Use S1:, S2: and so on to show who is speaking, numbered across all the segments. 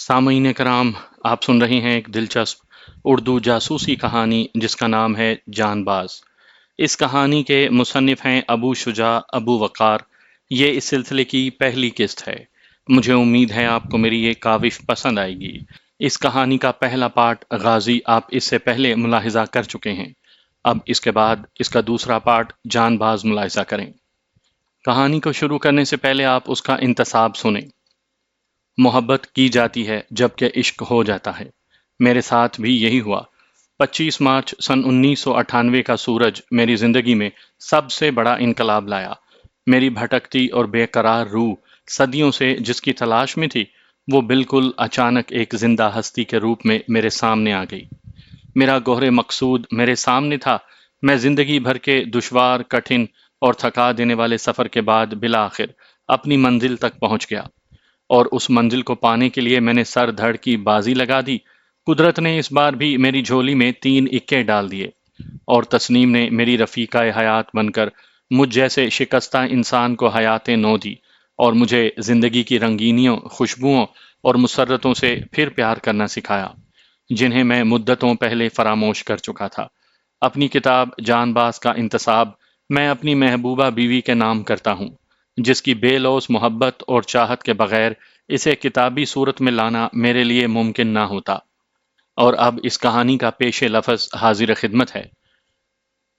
S1: سامعین کرام، آپ سن رہے ہیں ایک دلچسپ اردو جاسوسی کہانی جس کا نام ہے جان باز۔ اس کہانی کے مصنف ہیں ابو شجاع ابو وقار۔ یہ اس سلسلے کی پہلی قسط ہے۔ مجھے امید ہے آپ کو میری یہ کاوش پسند آئے گی۔ اس کہانی کا پہلا پارٹ غازی آپ اس سے پہلے ملاحظہ کر چکے ہیں۔ اب اس کے بعد اس کا دوسرا پارٹ جان باز ملاحظہ کریں۔ کہانی کو شروع کرنے سے پہلے آپ اس کا انتساب سنیں۔ محبت کی جاتی ہے جبکہ عشق ہو جاتا ہے۔ میرے ساتھ بھی یہی ہوا۔ 25 مارچ سن 1998 کا سورج میری زندگی میں سب سے بڑا انقلاب لایا۔ میری بھٹکتی اور بے قرار روح صدیوں سے جس کی تلاش میں تھی، وہ بالکل اچانک ایک زندہ ہستی کے روپ میں میرے سامنے آ گئی۔ میرا گوہر مقصود میرے سامنے تھا۔ میں زندگی بھر کے دشوار، کٹھن اور تھکا دینے والے سفر کے بعد بالآخر اپنی منزل تک پہنچ گیا، اور اس منزل کو پانے کے لیے میں نے سر دھڑ کی بازی لگا دی۔ قدرت نے اس بار بھی میری جھولی میں 3 اکے ڈال دیے، اور تسنیم نے میری رفیقہ حیات بن کر مجھ جیسے شکستہ انسان کو حیات نو دی، اور مجھے زندگی کی رنگینیوں، خوشبوؤں اور مسرتوں سے پھر پیار کرنا سکھایا، جنہیں میں مدتوں پہلے فراموش کر چکا تھا۔ اپنی کتاب جان باز کا انتساب میں اپنی محبوبہ بیوی کے نام کرتا ہوں، جس کی بے لوث محبت اور چاہت کے بغیر اسے کتابی صورت میں لانا میرے لیے ممکن نہ ہوتا۔ اور اب اس کہانی کا پیش لفظ حاضر خدمت ہے۔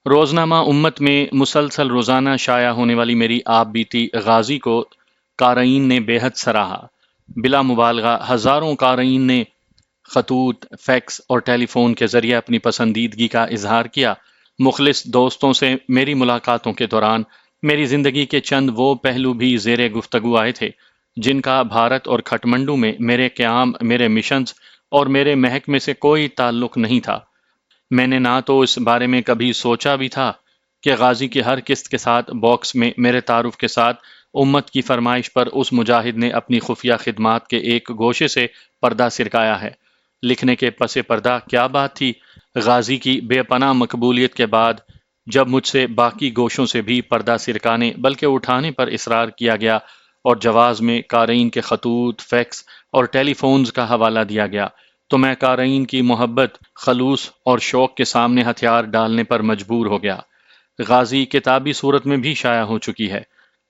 S1: روزنامہ امت میں مسلسل روزانہ شائع ہونے والی میری آپ بیتی غازی کو قارئین نے بے حد سراہا۔ بلا مبالغہ ہزاروں قارئین نے خطوط، فیکس اور ٹیلی فون کے ذریعے اپنی پسندیدگی کا اظہار کیا۔ مخلص دوستوں سے میری ملاقاتوں کے دوران میری زندگی کے چند وہ پہلو بھی زیر گفتگو آئے تھے جن کا بھارت اور کھٹمنڈو میں میرے قیام، میرے مشنز اور میرے محکمے سے کوئی تعلق نہیں تھا۔ میں نے نہ تو اس بارے میں کبھی سوچا بھی تھا کہ غازی کی ہر قسط کے ساتھ باکس میں میرے تعارف کے ساتھ امت کی فرمائش پر اس مجاہد نے اپنی خفیہ خدمات کے ایک گوشے سے پردہ سرکایا ہے۔ لکھنے کے پس پردہ کیا بات تھی! غازی کی بے پناہ مقبولیت کے بعد جب مجھ سے باقی گوشوں سے بھی پردہ سرکانے بلکہ اٹھانے پر اصرار کیا گیا، اور جواز میں قارئین کے خطوط، فیکس اور ٹیلی فونز کا حوالہ دیا گیا، تو میں قارئین کی محبت، خلوص اور شوق کے سامنے ہتھیار ڈالنے پر مجبور ہو گیا۔ غازی کتابی صورت میں بھی شائع ہو چکی ہے۔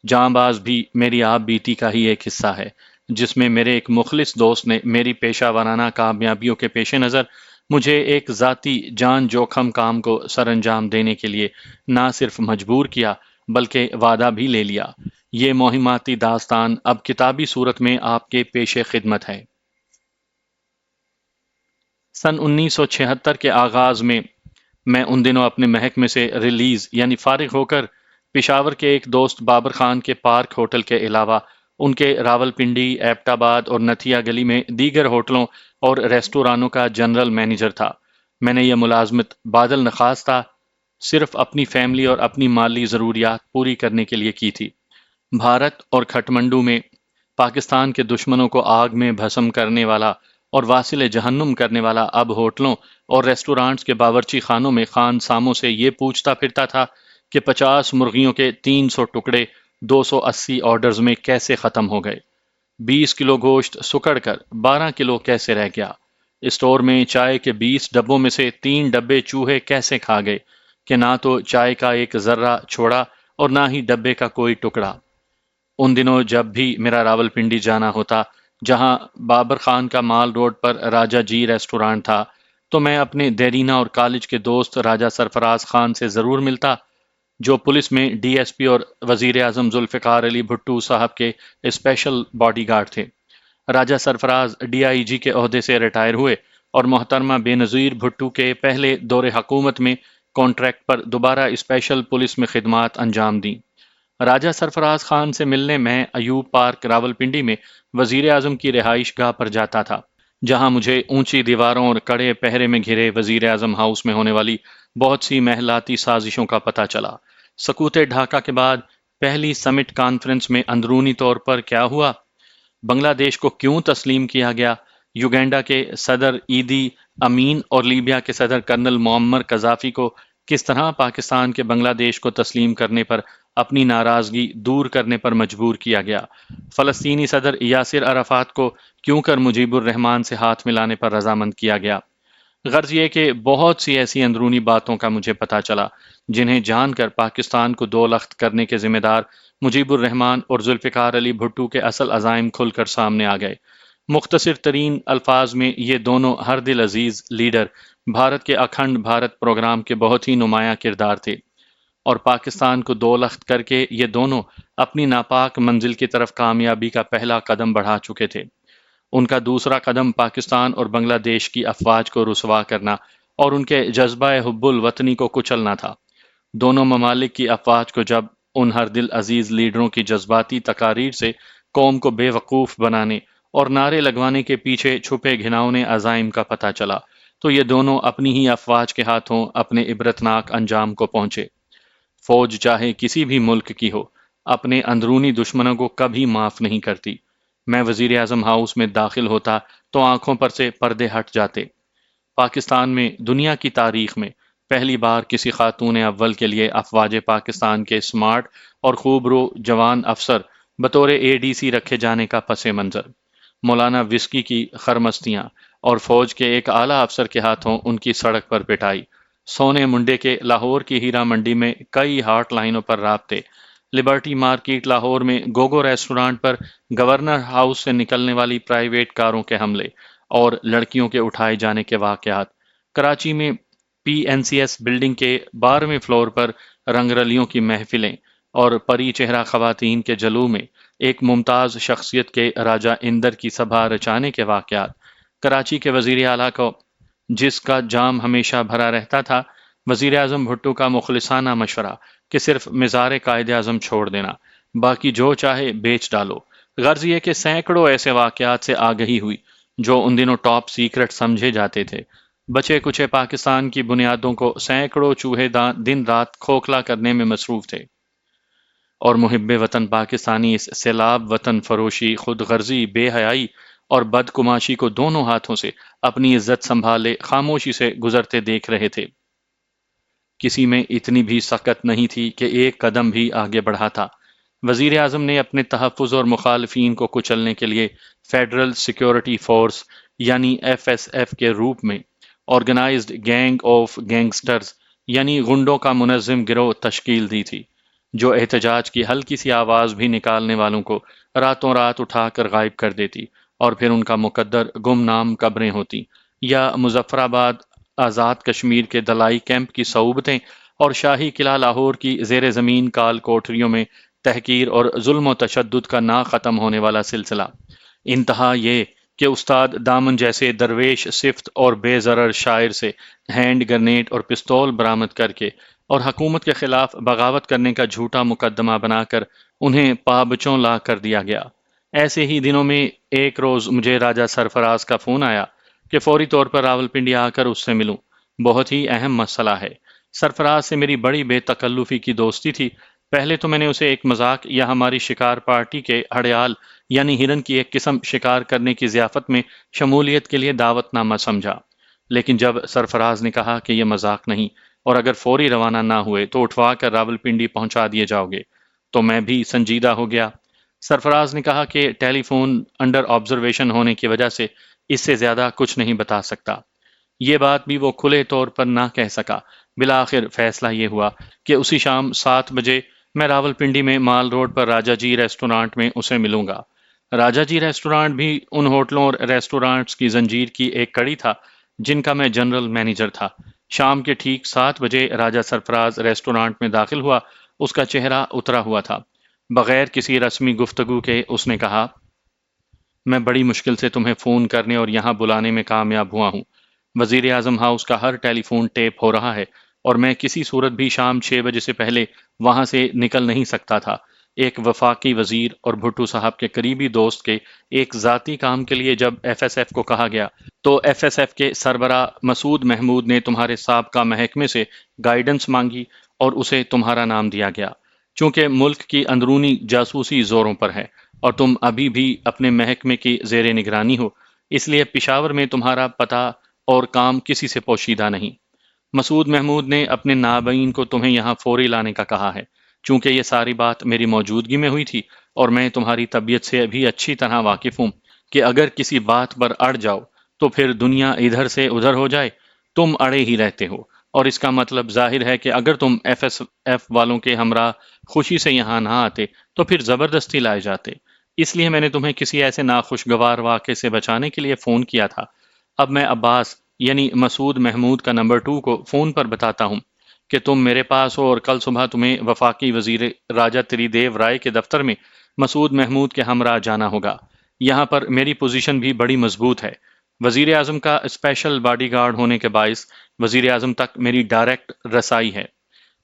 S1: جاں باز بھی میری آپ بیتی کا ہی ایک حصہ ہے، جس میں میرے ایک مخلص دوست نے میری پیشہ ورانہ کامیابیوں کے پیش نظر مجھے ایک ذاتی جان جوخم کام کو سر انجام دینے کے لیے نہ صرف مجبور کیا بلکہ وعدہ بھی لے لیا۔ یہ مہماتی داستان اب کتابی صورت میں آپ کے پیش خدمت ہے۔ سن 1976 کے آغاز میں ان دنوں اپنے محکمے سے ریلیز یعنی فارغ ہو کر پشاور کے ایک دوست بابر خان کے پارک ہوٹل کے علاوہ ان کے راول پنڈی، ایبٹ آباد اور نتھیا گلی میں دیگر ہوٹلوں اور ریستورانوں کا جنرل مینیجر تھا۔ میں نے یہ ملازمت بادل نخواستہ صرف اپنی فیملی اور اپنی مالی ضروریات پوری کرنے کے لیے کی تھی۔ بھارت اور کھٹمنڈو میں پاکستان کے دشمنوں کو آگ میں بھسم کرنے والا اور واصل جہنم کرنے والا اب ہوٹلوں اور ریسٹورانٹس کے باورچی خانوں میں خان ساموں سے یہ پوچھتا پھرتا تھا کہ 50 مرغیوں کے 300 ٹکڑے 280 آرڈرز میں کیسے ختم ہو گئے، 20 کلو گوشت سکڑ کر 12 کلو کیسے رہ گیا، اسٹور میں چائے کے 20 ڈبوں میں سے 3 ڈبے چوہے کیسے کھا گئے کہ نہ تو چائے کا ایک ذرہ چھوڑا اور نہ ہی ڈبے کا کوئی ٹکڑا۔ ان دنوں جب بھی میرا راول پنڈی جانا ہوتا، جہاں بابر خان کا مال روڈ پر راجہ جی ریسٹورانٹ تھا، تو میں اپنے دیرینہ اور کالج کے دوست راجہ سرفراز خان سے ضرور ملتا، جو پولیس میں ڈی ایس پی اور وزیر اعظم ذوالفقار علی بھٹو صاحب کے اسپیشل باڈی گارڈ تھے۔ راجہ سرفراز ڈی آئی جی کے عہدے سے ریٹائر ہوئے اور محترمہ بے نظیر بھٹو کے پہلے دور حکومت میں کانٹریکٹ پر دوبارہ اسپیشل پولیس میں خدمات انجام دیں۔ راجہ سرفراز خان سے ملنے میں ایوب پارک راولپنڈی میں وزیر اعظم کی رہائش گاہ پر جاتا تھا، جہاں مجھے اونچی دیواروں اور کڑے پہرے میں گھرے وزیر اعظم ہاؤس میں ہونے والی بہت سی محلاتی سازشوں کا پتہ چلا۔ سکوت ڈھاکہ کے بعد پہلی سمٹ کانفرنس میں اندرونی طور پر کیا ہوا، بنگلہ دیش کو کیوں تسلیم کیا گیا، یوگینڈا کے صدر ایدی امین اور لیبیا کے صدر کرنل معمر قذافی کو کس طرح پاکستان کے بنگلہ دیش کو تسلیم کرنے پر اپنی ناراضگی دور کرنے پر مجبور کیا گیا۔ فلسطینی صدر یاسر عرفات کو کیوں کر مجیب الرحمان سے ہاتھ ملانے پر رضامند کیا گیا؟ غرض یہ کہ بہت سی ایسی اندرونی باتوں کا مجھے پتہ چلا جنہیں جان کر پاکستان کو دو لخت کرنے کے ذمہ دار مجیب الرحمان اور ذوالفقار علی بھٹو کے اصل عزائم کھل کر سامنے آ گئے۔ مختصر ترین الفاظ میں یہ دونوں ہر دل عزیز لیڈر بھارت کے اکھنڈ بھارت پروگرام کے بہت ہی نمایاں کردار تھے، اور پاکستان کو دو لخت کر کے یہ دونوں اپنی ناپاک منزل کی طرف کامیابی کا پہلا قدم بڑھا چکے تھے۔ ان کا دوسرا قدم پاکستان اور بنگلہ دیش کی افواج کو رسوا کرنا اور ان کے جذبہ حب الوطنی کو کچلنا تھا۔ دونوں ممالک کی افواج کو جب ان ہر دل عزیز لیڈروں کی جذباتی تقاریر سے قوم کو بے وقوف بنانے اور نعرے لگوانے کے پیچھے چھپے گھناؤنے عزائم کا پتہ چلا تو یہ دونوں اپنی ہی افواج کے ہاتھوں اپنے عبرتناک انجام کو پہنچے۔ فوج چاہے کسی بھی ملک کی ہو، اپنے اندرونی دشمنوں کو کبھی معاف نہیں کرتی۔ میں وزیر اعظم ہاؤس میں داخل ہوتا تو آنکھوں پر سے پردے ہٹ جاتے۔ پاکستان میں دنیا کی تاریخ میں پہلی بار کسی خاتون اول کے لیے افواج پاکستان کے سمارٹ اور خوب رو جوان افسر بطور ADC رکھے جانے کا پس منظر، مولانا وسکی کی خرمستیاں اور فوج کے ایک اعلیٰ افسر کے ہاتھوں ان کی سڑک پر پٹائی، سونے منڈے کے لاہور کی ہیرا منڈی میں کئی ہاٹ لائنوں پر رابطے، لبرٹی مارکیٹ لاہور میں گوگو ریسٹورانٹ پر گورنر ہاؤس سے نکلنے والی پرائیویٹ کاروں کے حملے اور لڑکیوں کے اٹھائے جانے کے واقعات، کراچی میں PNCS بلڈنگ کے 12ویں فلور پر رنگ رلیوں کی محفلیں اور پری چہرہ خواتین کے جلوہ میں ایک ممتاز شخصیت کے راجہ اندر کی سبھا رچانے کے واقعات، کراچی کے وزیر اعلیٰ کو جس کا جام ہمیشہ بھرا رہتا تھا، وزیر اعظم بھٹو کا مخلصانہ مشورہ کہ صرف مزار قائد اعظم چھوڑ دینا، باقی جو چاہے بیچ ڈالو۔ غرض یہ کہ سینکڑوں ایسے واقعات سے آگہی ہوئی جو ان دنوں ٹاپ سیکرٹ سمجھے جاتے تھے۔ بچے کچے پاکستان کی بنیادوں کو سینکڑوں چوہے دن رات کھوکھلا کرنے میں مصروف تھے، اور محب وطن پاکستانی اس سیلاب وطن فروشی، خود غرضی، بے حیائی اور بدکماشی کو دونوں ہاتھوں سے اپنی عزت سنبھالے خاموشی سے گزرتے دیکھ رہے تھے۔ کسی میں اتنی بھی سخت نہیں تھی کہ ایک قدم بھی آگے بڑھا تھا۔ وزیر اعظم نے اپنے تحفظ اور مخالفین کو کچلنے کے لیے فیڈرل سیکیورٹی فورس یعنی FSF کے روپ میں آرگنائزڈ گینگ آف گینگسٹرز یعنی غنڈوں کا منظم گروہ تشکیل دی تھی، جو احتجاج کی ہلکی سی آواز بھی نکالنے والوں کو راتوں رات اٹھا کر غائب کر دیتی اور پھر ان کا مقدر گمنام قبریں ہوتی، یا مظفر آباد آزاد کشمیر کے دلائی کیمپ کی صعوبتیں اور شاہی قلعہ لاہور کی زیر زمین کال کوٹریوں میں تحقیر اور ظلم و تشدد کا نہ ختم ہونے والا سلسلہ۔ انتہا یہ کہ استاد دامن جیسے درویش صفت اور بے ضرر شاعر سے ہینڈ گرنیڈ اور پستول برآمد کر کے اور حکومت کے خلاف بغاوت کرنے کا جھوٹا مقدمہ بنا کر انہیں پابچوں لا کر دیا گیا۔ ایسے ہی دنوں میں ایک روز مجھے راجہ سرفراز کا فون آیا کہ فوری طور پر راولپنڈی آ کر اس سے ملوں، بہت ہی اہم مسئلہ ہے۔ سرفراز سے میری بڑی بے تکلفی کی دوستی تھی۔ پہلے تو میں نے اسے ایک مذاق یا ہماری شکار پارٹی کے ہڑیال یعنی ہرن کی ایک قسم شکار کرنے کی ضیافت میں شمولیت کے لیے دعوت نامہ سمجھا، لیکن جب سرفراز نے کہا کہ یہ مذاق نہیں اور اگر فوری روانہ نہ ہوئے تو اٹھوا کر راولپنڈی پہنچا دیے جاؤ گے، تو میں بھی سنجیدہ ہو گیا۔ سرفراز نے کہا کہ ٹیلی فون انڈر آبزرویشن ہونے کی وجہ سے اس سے زیادہ کچھ نہیں بتا سکتا۔ یہ بات بھی وہ کھلے طور پر نہ کہہ سکا۔ بالآخر فیصلہ یہ ہوا کہ اسی شام 7 بجے میں راولپنڈی میں مال روڈ پر راجہ جی ریسٹورانٹ میں اسے ملوں گا۔ راجہ جی ریسٹورانٹ بھی ان ہوٹلوں اور ریسٹورانٹس کی زنجیر کی ایک کڑی تھا جن کا میں جنرل مینیجر تھا۔ شام کے ٹھیک 7 بجے راجہ سرفراز ریسٹورانٹ میں داخل ہوا۔ اس کا چہرہ اترا ہوا تھا۔ بغیر کسی رسمی گفتگو کے اس نے کہا، میں بڑی مشکل سے تمہیں فون کرنے اور یہاں بلانے میں کامیاب ہوا ہوں۔ وزیر اعظم ہاؤس کا ہر ٹیلی فون ٹیپ ہو رہا ہے اور میں کسی صورت بھی شام 6 بجے سے پہلے وہاں سے نکل نہیں سکتا تھا۔ ایک وفاقی وزیر اور بھٹو صاحب کے قریبی دوست کے ایک ذاتی کام کے لیے جب FSF کو کہا گیا تو FSF کے سربراہ مسعود محمود نے تمہارے سابقہ محکمے سے گائیڈنس مانگی اور اسے تمہارا نام دیا گیا۔ چونکہ ملک کی اندرونی جاسوسی زوروں پر ہے اور تم ابھی بھی اپنے محکمے کی زیر نگرانی ہو، اس لیے پشاور میں تمہارا پتہ اور کام کسی سے پوشیدہ نہیں۔ مسعود محمود نے اپنے نابین کو تمہیں یہاں فوری لانے کا کہا ہے۔ چونکہ یہ ساری بات میری موجودگی میں ہوئی تھی اور میں تمہاری طبیعت سے بھی اچھی طرح واقف ہوں کہ اگر کسی بات پر اڑ جاؤ تو پھر دنیا ادھر سے ادھر ہو جائے، تم اڑے ہی رہتے ہو، اور اس کا مطلب ظاہر ہے کہ اگر تم ایف والوں کے ہمراہ خوشی سے یہاں نہ آتے تو پھر زبردستی لائے جاتے۔ اس لیے میں نے تمہیں کسی ایسے ناخوشگوار واقعے سے بچانے کے لیے فون کیا تھا۔ اب میں عباس یعنی مسعود محمود کا نمبر 2 کو فون پر بتاتا ہوں کہ تم میرے پاس ہو، اور کل صبح تمہیں وفاقی وزیر راجہ تری دیو رائے کے دفتر میں مسعود محمود کے ہمراہ جانا ہوگا۔ یہاں پر میری پوزیشن بھی بڑی مضبوط ہے۔ وزیر اعظم کا اسپیشل باڈی گارڈ ہونے کے باعث وزیر اعظم تک میری ڈائریکٹ رسائی ہے۔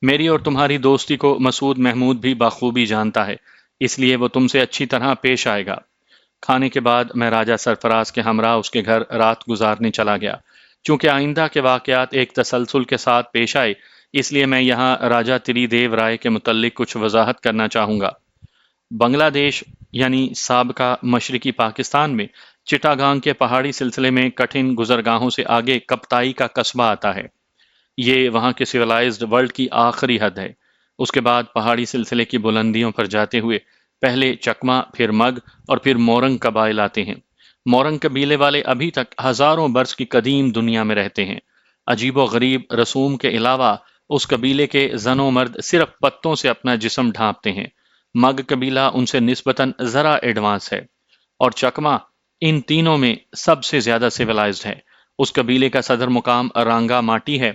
S1: میری اور تمہاری دوستی کو مسعود محمود بھی بخوبی جانتا ہے، اس لیے وہ تم سے اچھی طرح پیش آئے گا۔ کھانے کے بعد میں راجہ سرفراز کے ہمراہ اس کے گھر رات گزارنے چلا گیا۔ چونکہ آئندہ کے واقعات ایک تسلسل کے ساتھ پیش آئے، اس لیے میں یہاں راجہ تری دیو رائے کے متعلق کچھ وضاحت کرنا چاہوں گا۔ بنگلہ دیش یعنی سابقہ مشرقی پاکستان میں چٹاگانگ کے پہاڑی سلسلے میں کٹھن گزرگاہوں سے آگے کپتائی کا قصبہ آتا ہے۔ یہ وہاں کے سویلائزڈ ورلڈ کی آخری حد ہے۔ اس کے بعد پہاڑی سلسلے کی بلندیوں پر جاتے ہوئے پہلے چکما، پھر مگ اور پھر مورنگ قبائل آتے ہیں۔ مورنگ قبیلے والے ابھی تک ہزاروں برس کی قدیم دنیا میں رہتے ہیں۔ عجیب و غریب رسوم کے علاوہ اس قبیلے کے زن و مرد صرف پتوں سے اپنا جسم ڈھانپتے ہیں۔ مگ قبیلہ ان سے نسبتاً ذرا ایڈوانس ہے، اور چکما ان تینوں میں سب سے زیادہ سویلائزڈ ہے۔ اس قبیلے کا صدر مقام رانگا ماٹی ہے۔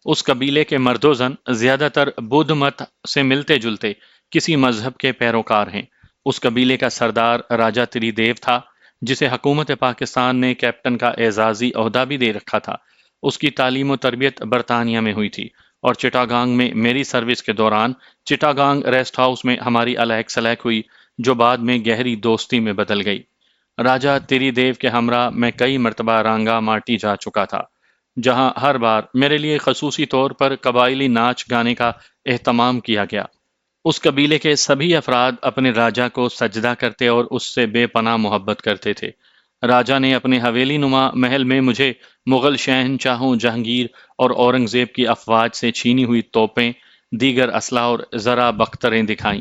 S1: اس قبیلے کے مرد و زن زیادہ تر بدھ مت سے ملتے جلتے کسی مذہب کے پیروکار ہیں۔ اس قبیلے کا سردار راجہ تری دیو تھا، جسے حکومت پاکستان نے کیپٹن کا اعزازی عہدہ بھی دے رکھا تھا۔ اس کی تعلیم و تربیت برطانیہ میں ہوئی تھی، اور چٹاگانگ میں میری سروس کے دوران چٹاگانگ ریسٹ ہاؤس میں ہماری الحق سلیق ہوئی، جو بعد میں گہری دوستی میں بدل گئی۔ راجہ تری دیو کے ہمراہ میں کئی مرتبہ رانگا ماٹی جا چکا تھا، جہاں ہر بار میرے لیے خصوصی طور پر قبائلی ناچ گانے کا اہتمام کیا گیا۔ اس قبیلے کے سبھی افراد اپنے راجہ کو سجدہ کرتے اور اس سے بے پناہ محبت کرتے تھے۔ راجہ نے اپنے حویلی نما محل میں مجھے مغل شہنشاہوں جہانگیر اور اورنگزیب کی افواج سے چھینی ہوئی توپیں، دیگر اسلحہ اور زرہ بختریں دکھائیں۔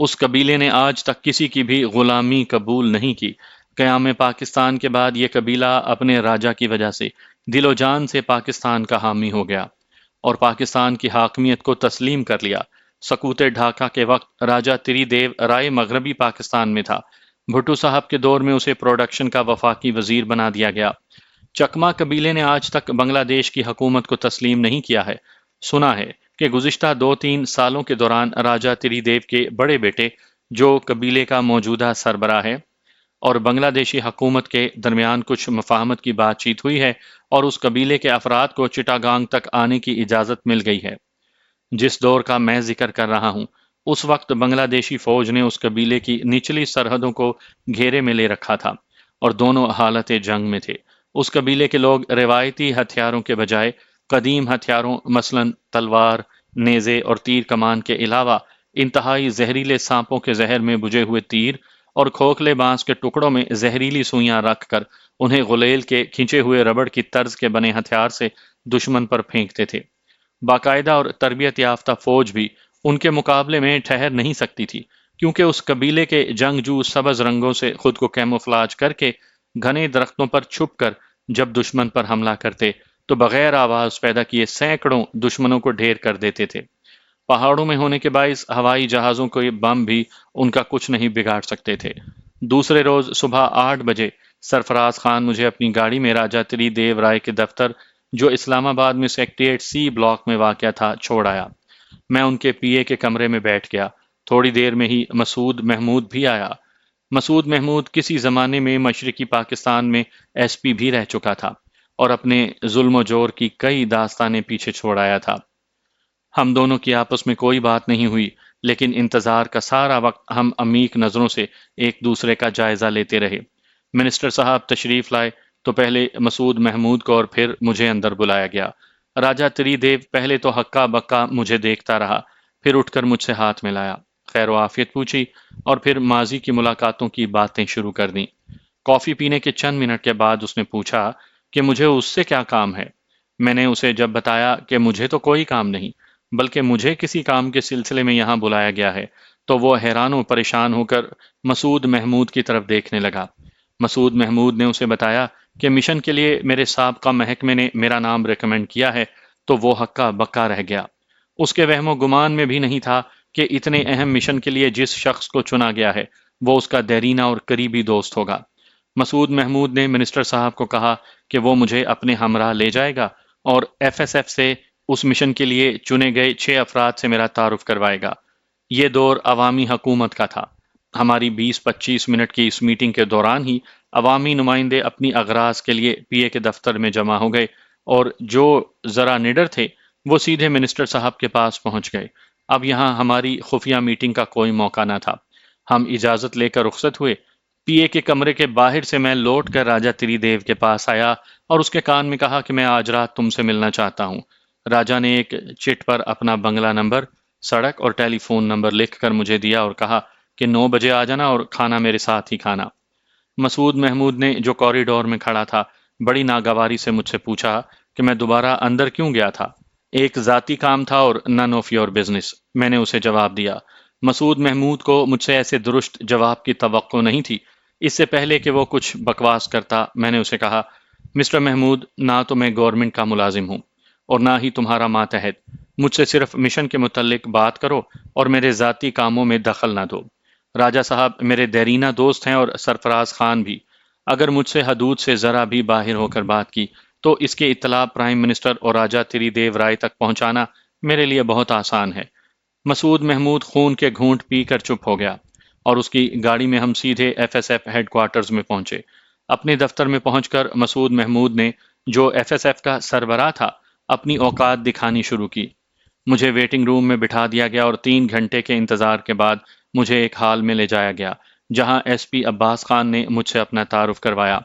S1: اس قبیلے نے آج تک کسی کی بھی غلامی قبول نہیں کی۔ قیام پاکستان کے بعد یہ قبیلہ اپنے راجہ کی وجہ سے دل و جان سے پاکستان کا حامی ہو گیا اور پاکستان کی حاکمیت کو تسلیم کر لیا۔ سقوط ڈھاکہ کے وقت راجہ تری دیو رائے مغربی پاکستان میں تھا۔ بھٹو صاحب کے دور میں اسے پروڈکشن کا وفاقی وزیر بنا دیا گیا۔ چکما قبیلے نے آج تک بنگلہ دیش کی حکومت کو تسلیم نہیں کیا ہے۔ سنا ہے کہ گزشتہ 2-3 سالوں کے دوران راجہ تری دیو کے بڑے بیٹے، جو قبیلے کا موجودہ سربراہ ہے، اور بنگلہ دیشی حکومت کے درمیان کچھ مفاہمت کی بات چیت ہوئی ہے، اور اس قبیلے کے افراد کو چٹاگانگ تک آنے کی اجازت مل گئی ہے۔ جس دور کا میں ذکر کر رہا ہوں، اس وقت بنگلہ دیشی فوج نے اس قبیلے کی نچلی سرحدوں کو گھیرے میں لے رکھا تھا، اور دونوں حالت جنگ میں تھے۔ اس قبیلے کے لوگ روایتی ہتھیاروں کے بجائے قدیم ہتھیاروں مثلاً تلوار، نیزے اور تیر کمان کے علاوہ انتہائی زہریلے سانپوں کے زہر میں بجھے ہوئے تیر اور کھوکھلے بانس کے ٹکڑوں میں زہریلی سوئیاں رکھ کر انہیں غلیل کے کھنچے ہوئے ربڑ کی طرز کے بنے ہتھیار سے دشمن پر پھینکتے تھے۔ باقاعدہ اور تربیت یافتہ فوج بھی ان کے مقابلے میں ٹھہر نہیں سکتی تھی، کیونکہ اس قبیلے کے جنگجو سبز رنگوں سے خود کو کیموفلاج کر کے گھنے درختوں پر چھپ کر جب دشمن پر حملہ کرتے تو بغیر آواز پیدا کیے سینکڑوں دشمنوں کو ڈھیر کر دیتے تھے۔ پہاڑوں میں ہونے کے باعث ہوائی جہازوں کے بم بھی ان کا کچھ نہیں بگاڑ سکتے تھے۔ دوسرے روز صبح 8 بجے سرفراز خان مجھے اپنی گاڑی میں راجہ تری دیو رائے کے دفتر، جو اسلام آباد میں سیکٹریٹ سی بلاک میں واقع تھا، چھوڑ آیا۔ میں ان کے پی اے کے کمرے میں بیٹھ گیا۔ تھوڑی دیر میں ہی مسعود محمود بھی آیا۔ مسعود محمود کسی زمانے میں مشرقی پاکستان میں ایس پی بھی رہ چکا تھا، اور اپنے ظلم و جور کی کئی داستانیں پیچھے چھوڑ آیا تھا۔ ہم دونوں کی آپس میں کوئی بات نہیں ہوئی، لیکن انتظار کا سارا وقت ہم عمیق نظروں سے ایک دوسرے کا جائزہ لیتے رہے۔ منسٹر صاحب تشریف لائے تو پہلے مسعود محمود کو اور پھر مجھے اندر بلایا گیا۔ راجہ تری دیو پہلے تو ہکا بکا مجھے دیکھتا رہا، پھر اٹھ کر مجھ سے ہاتھ ملایا، خیر و عافیت پوچھی، اور پھر ماضی کی ملاقاتوں کی باتیں شروع کر دیں۔ کافی پینے کے چند منٹ کے بعد اس نے پوچھا کہ مجھے اس سے کیا کام ہے۔ میں نے اسے جب بتایا کہ مجھے تو کوئی کام نہیں، بلکہ مجھے کسی کام کے سلسلے میں یہاں بلایا گیا ہے، تو وہ حیران و پریشان ہو کر مسعود محمود کی طرف دیکھنے لگا۔ مسعود محمود نے اسے بتایا کہ مشن کے لیے میرے سابقہ محکمے نے میرا نام ریکمینڈ کیا ہے، تو وہ ہکا بکا رہ گیا۔ اس کے وہم و گمان میں بھی نہیں تھا کہ اتنے اہم مشن کے لیے جس شخص کو چنا گیا ہے وہ اس کا دیرینہ اور قریبی دوست ہوگا۔ مسعود محمود نے منسٹر صاحب کو کہا کہ وہ مجھے اپنے ہمراہ لے جائے گا اور ایف ایس ایف سے اس مشن کے لیے چنے گئے 6 افراد سے میرا تعارف کروائے گا۔ یہ دور عوامی حکومت کا تھا۔ ہماری 20-25 منٹ کی اس میٹنگ کے دوران ہی عوامی نمائندے اپنی اغراض کے لیے پی اے کے دفتر میں جمع ہو گئے، اور جو ذرا نڈر تھے وہ سیدھے منسٹر صاحب کے پاس پہنچ گئے۔ اب یہاں ہماری خفیہ میٹنگ کا کوئی موقع نہ تھا۔ ہم اجازت لے کر رخصت ہوئے۔ پی اے کے کمرے کے باہر سے میں لوٹ کر راجہ تری دیو کے پاس آیا اور اس کے کان میں کہا کہ میں آج رات تم سے ملنا چاہتا ہوں۔ راجہ نے ایک چٹ پر اپنا بنگلہ نمبر، سڑک اور ٹیلی فون نمبر لکھ کر مجھے دیا اور کہا کہ 9 بجے آ جانا اور کھانا میرے ساتھ ہی کھانا۔ مسعود محمود نے، جو کوریڈور میں کھڑا تھا، بڑی ناگواری سے مجھ سے پوچھا کہ میں دوبارہ اندر کیوں گیا تھا۔ ایک ذاتی کام تھا اور نن آف یور بزنس، میں نے اسے جواب دیا۔ مسعود محمود کو مجھ سے ایسے درست جواب کی توقع نہیں تھی۔ اس سے پہلے کہ وہ کچھ بکواس کرتا، میں نے اسے کہا، مسٹر محمود، نہ تو میں گورنمنٹ کا ملازم ہوں اور نہ ہی تمہارا ماتحت۔ مجھ سے صرف مشن کے متعلق بات کرو اور میرے ذاتی کاموں میں دخل نہ دو۔ راجہ صاحب میرے دیرینہ دوست ہیں اور سرفراز خان بھی۔ اگر مجھ سے حدود سے ذرا بھی باہر ہو کر بات کی تو اس کے اطلاع پرائم منسٹر اور راجہ تری دیو رائے تک پہنچانا میرے لیے بہت آسان ہے۔ مسعود محمود خون کے گھونٹ پی کر چپ ہو گیا اور اس کی گاڑی میں ہم سیدھے F S F headquarters میں پہنچے۔ اپنے دفتر میں پہنچ کر مسعود محمود نے، جو ایف ایس ایف کا سربراہ تھا، اپنی اوقات دکھانی شروع کی۔ مجھے ویٹنگ روم میں بٹھا دیا گیا اور 3 گھنٹے کے انتظار کے بعد مجھے ایک ہال میں لے جایا گیا جہاں ایس پی عباس خان نے مجھ سے اپنا تعارف کروایا۔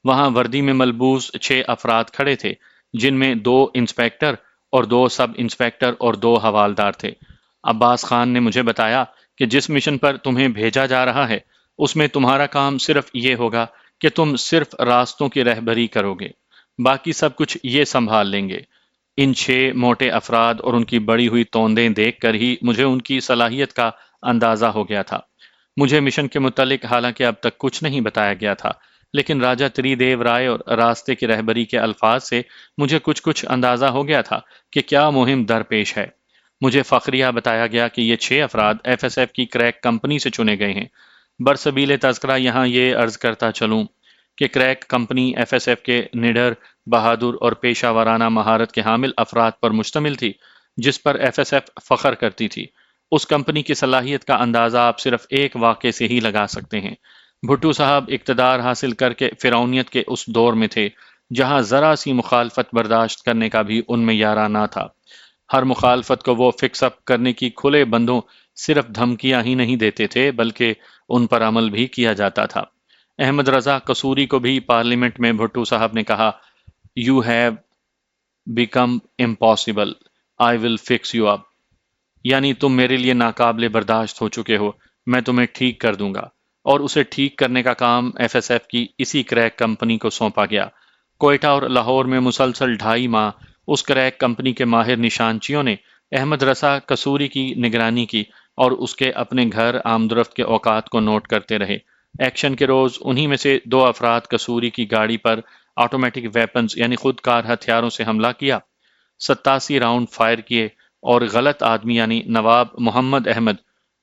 S1: وہاں وردی میں ملبوس 6 افراد کھڑے تھے، جن میں 2 انسپیکٹر اور 2 سب انسپیکٹر اور 2 حوالدار تھے۔ عباس خان نے مجھے بتایا کہ جس مشن پر تمہیں بھیجا جا رہا ہے اس میں تمہارا کام صرف یہ ہوگا کہ تم صرف راستوں کی رہبری کرو گے، باقی سب کچھ یہ سنبھال لیں گے۔ ان 6 موٹے افراد اور ان کی بڑی ہوئی توندیں دیکھ کر ہی مجھے ان کی صلاحیت کا اندازہ ہو گیا تھا۔ مجھے مشن کے متعلق حالانکہ اب تک کچھ نہیں بتایا گیا تھا، لیکن راجہ تری دیو رائے اور راستے کی رہبری کے الفاظ سے مجھے کچھ اندازہ ہو گیا تھا کہ کیا مہم درپیش ہے۔ مجھے فخریہ بتایا گیا کہ یہ 6 افراد ایف ایس ایف کی کریک کمپنی سے چنے گئے ہیں۔ برسبیل تذکرہ یہاں یہ عرض کرتا چلوں کہ crack company F S F کے نڈر، بہادر اور پیشہ ورانہ مہارت کے حامل افراد پر مشتمل تھی، جس پر ایف ایس ایف فخر کرتی تھی۔ اس کمپنی کی صلاحیت کا اندازہ آپ صرف ایک واقعے سے ہی لگا سکتے ہیں۔ بھٹو صاحب اقتدار حاصل کر کے فرعونیت کے اس دور میں تھے جہاں ذرا سی مخالفت برداشت کرنے کا بھی ان میں یارہ نہ تھا۔ ہر مخالفت کو وہ فکس اپ کرنے کی کھلے بندوں صرف دھمکیاں ہی نہیں دیتے تھے بلکہ ان پر عمل بھی کیا جاتا تھا۔ احمد رضا قصوری کو بھی پارلیمنٹ میں بھٹو صاحب نے کہا، "you have become impossible, I will fix you up", یعنی تم میرے لیے ناقابل برداشت ہو چکے ہو، میں تمہیں ٹھیک کر دوں گا۔ اور اسے ٹھیک کرنے کا کام ایف ایس ایف کی اسی کریک کمپنی کو سونپا گیا۔ کوئٹہ اور لاہور میں مسلسل 2.5 ماہ اس کریک کمپنی کے ماہر نشانچیوں نے احمد رضا قصوری کی نگرانی کی اور اس کے اپنے گھر آمدرفت کے اوقات کو نوٹ کرتے رہے۔ ایکشن کے روز انہی میں سے 2 افراد قصوری کی گاڑی پر آٹومیٹک ویپنز یعنی خودکار ہتھیاروں سے حملہ کیا، 87 راؤنڈ فائر کیے اور غلط آدمی یعنی نواب محمد احمد،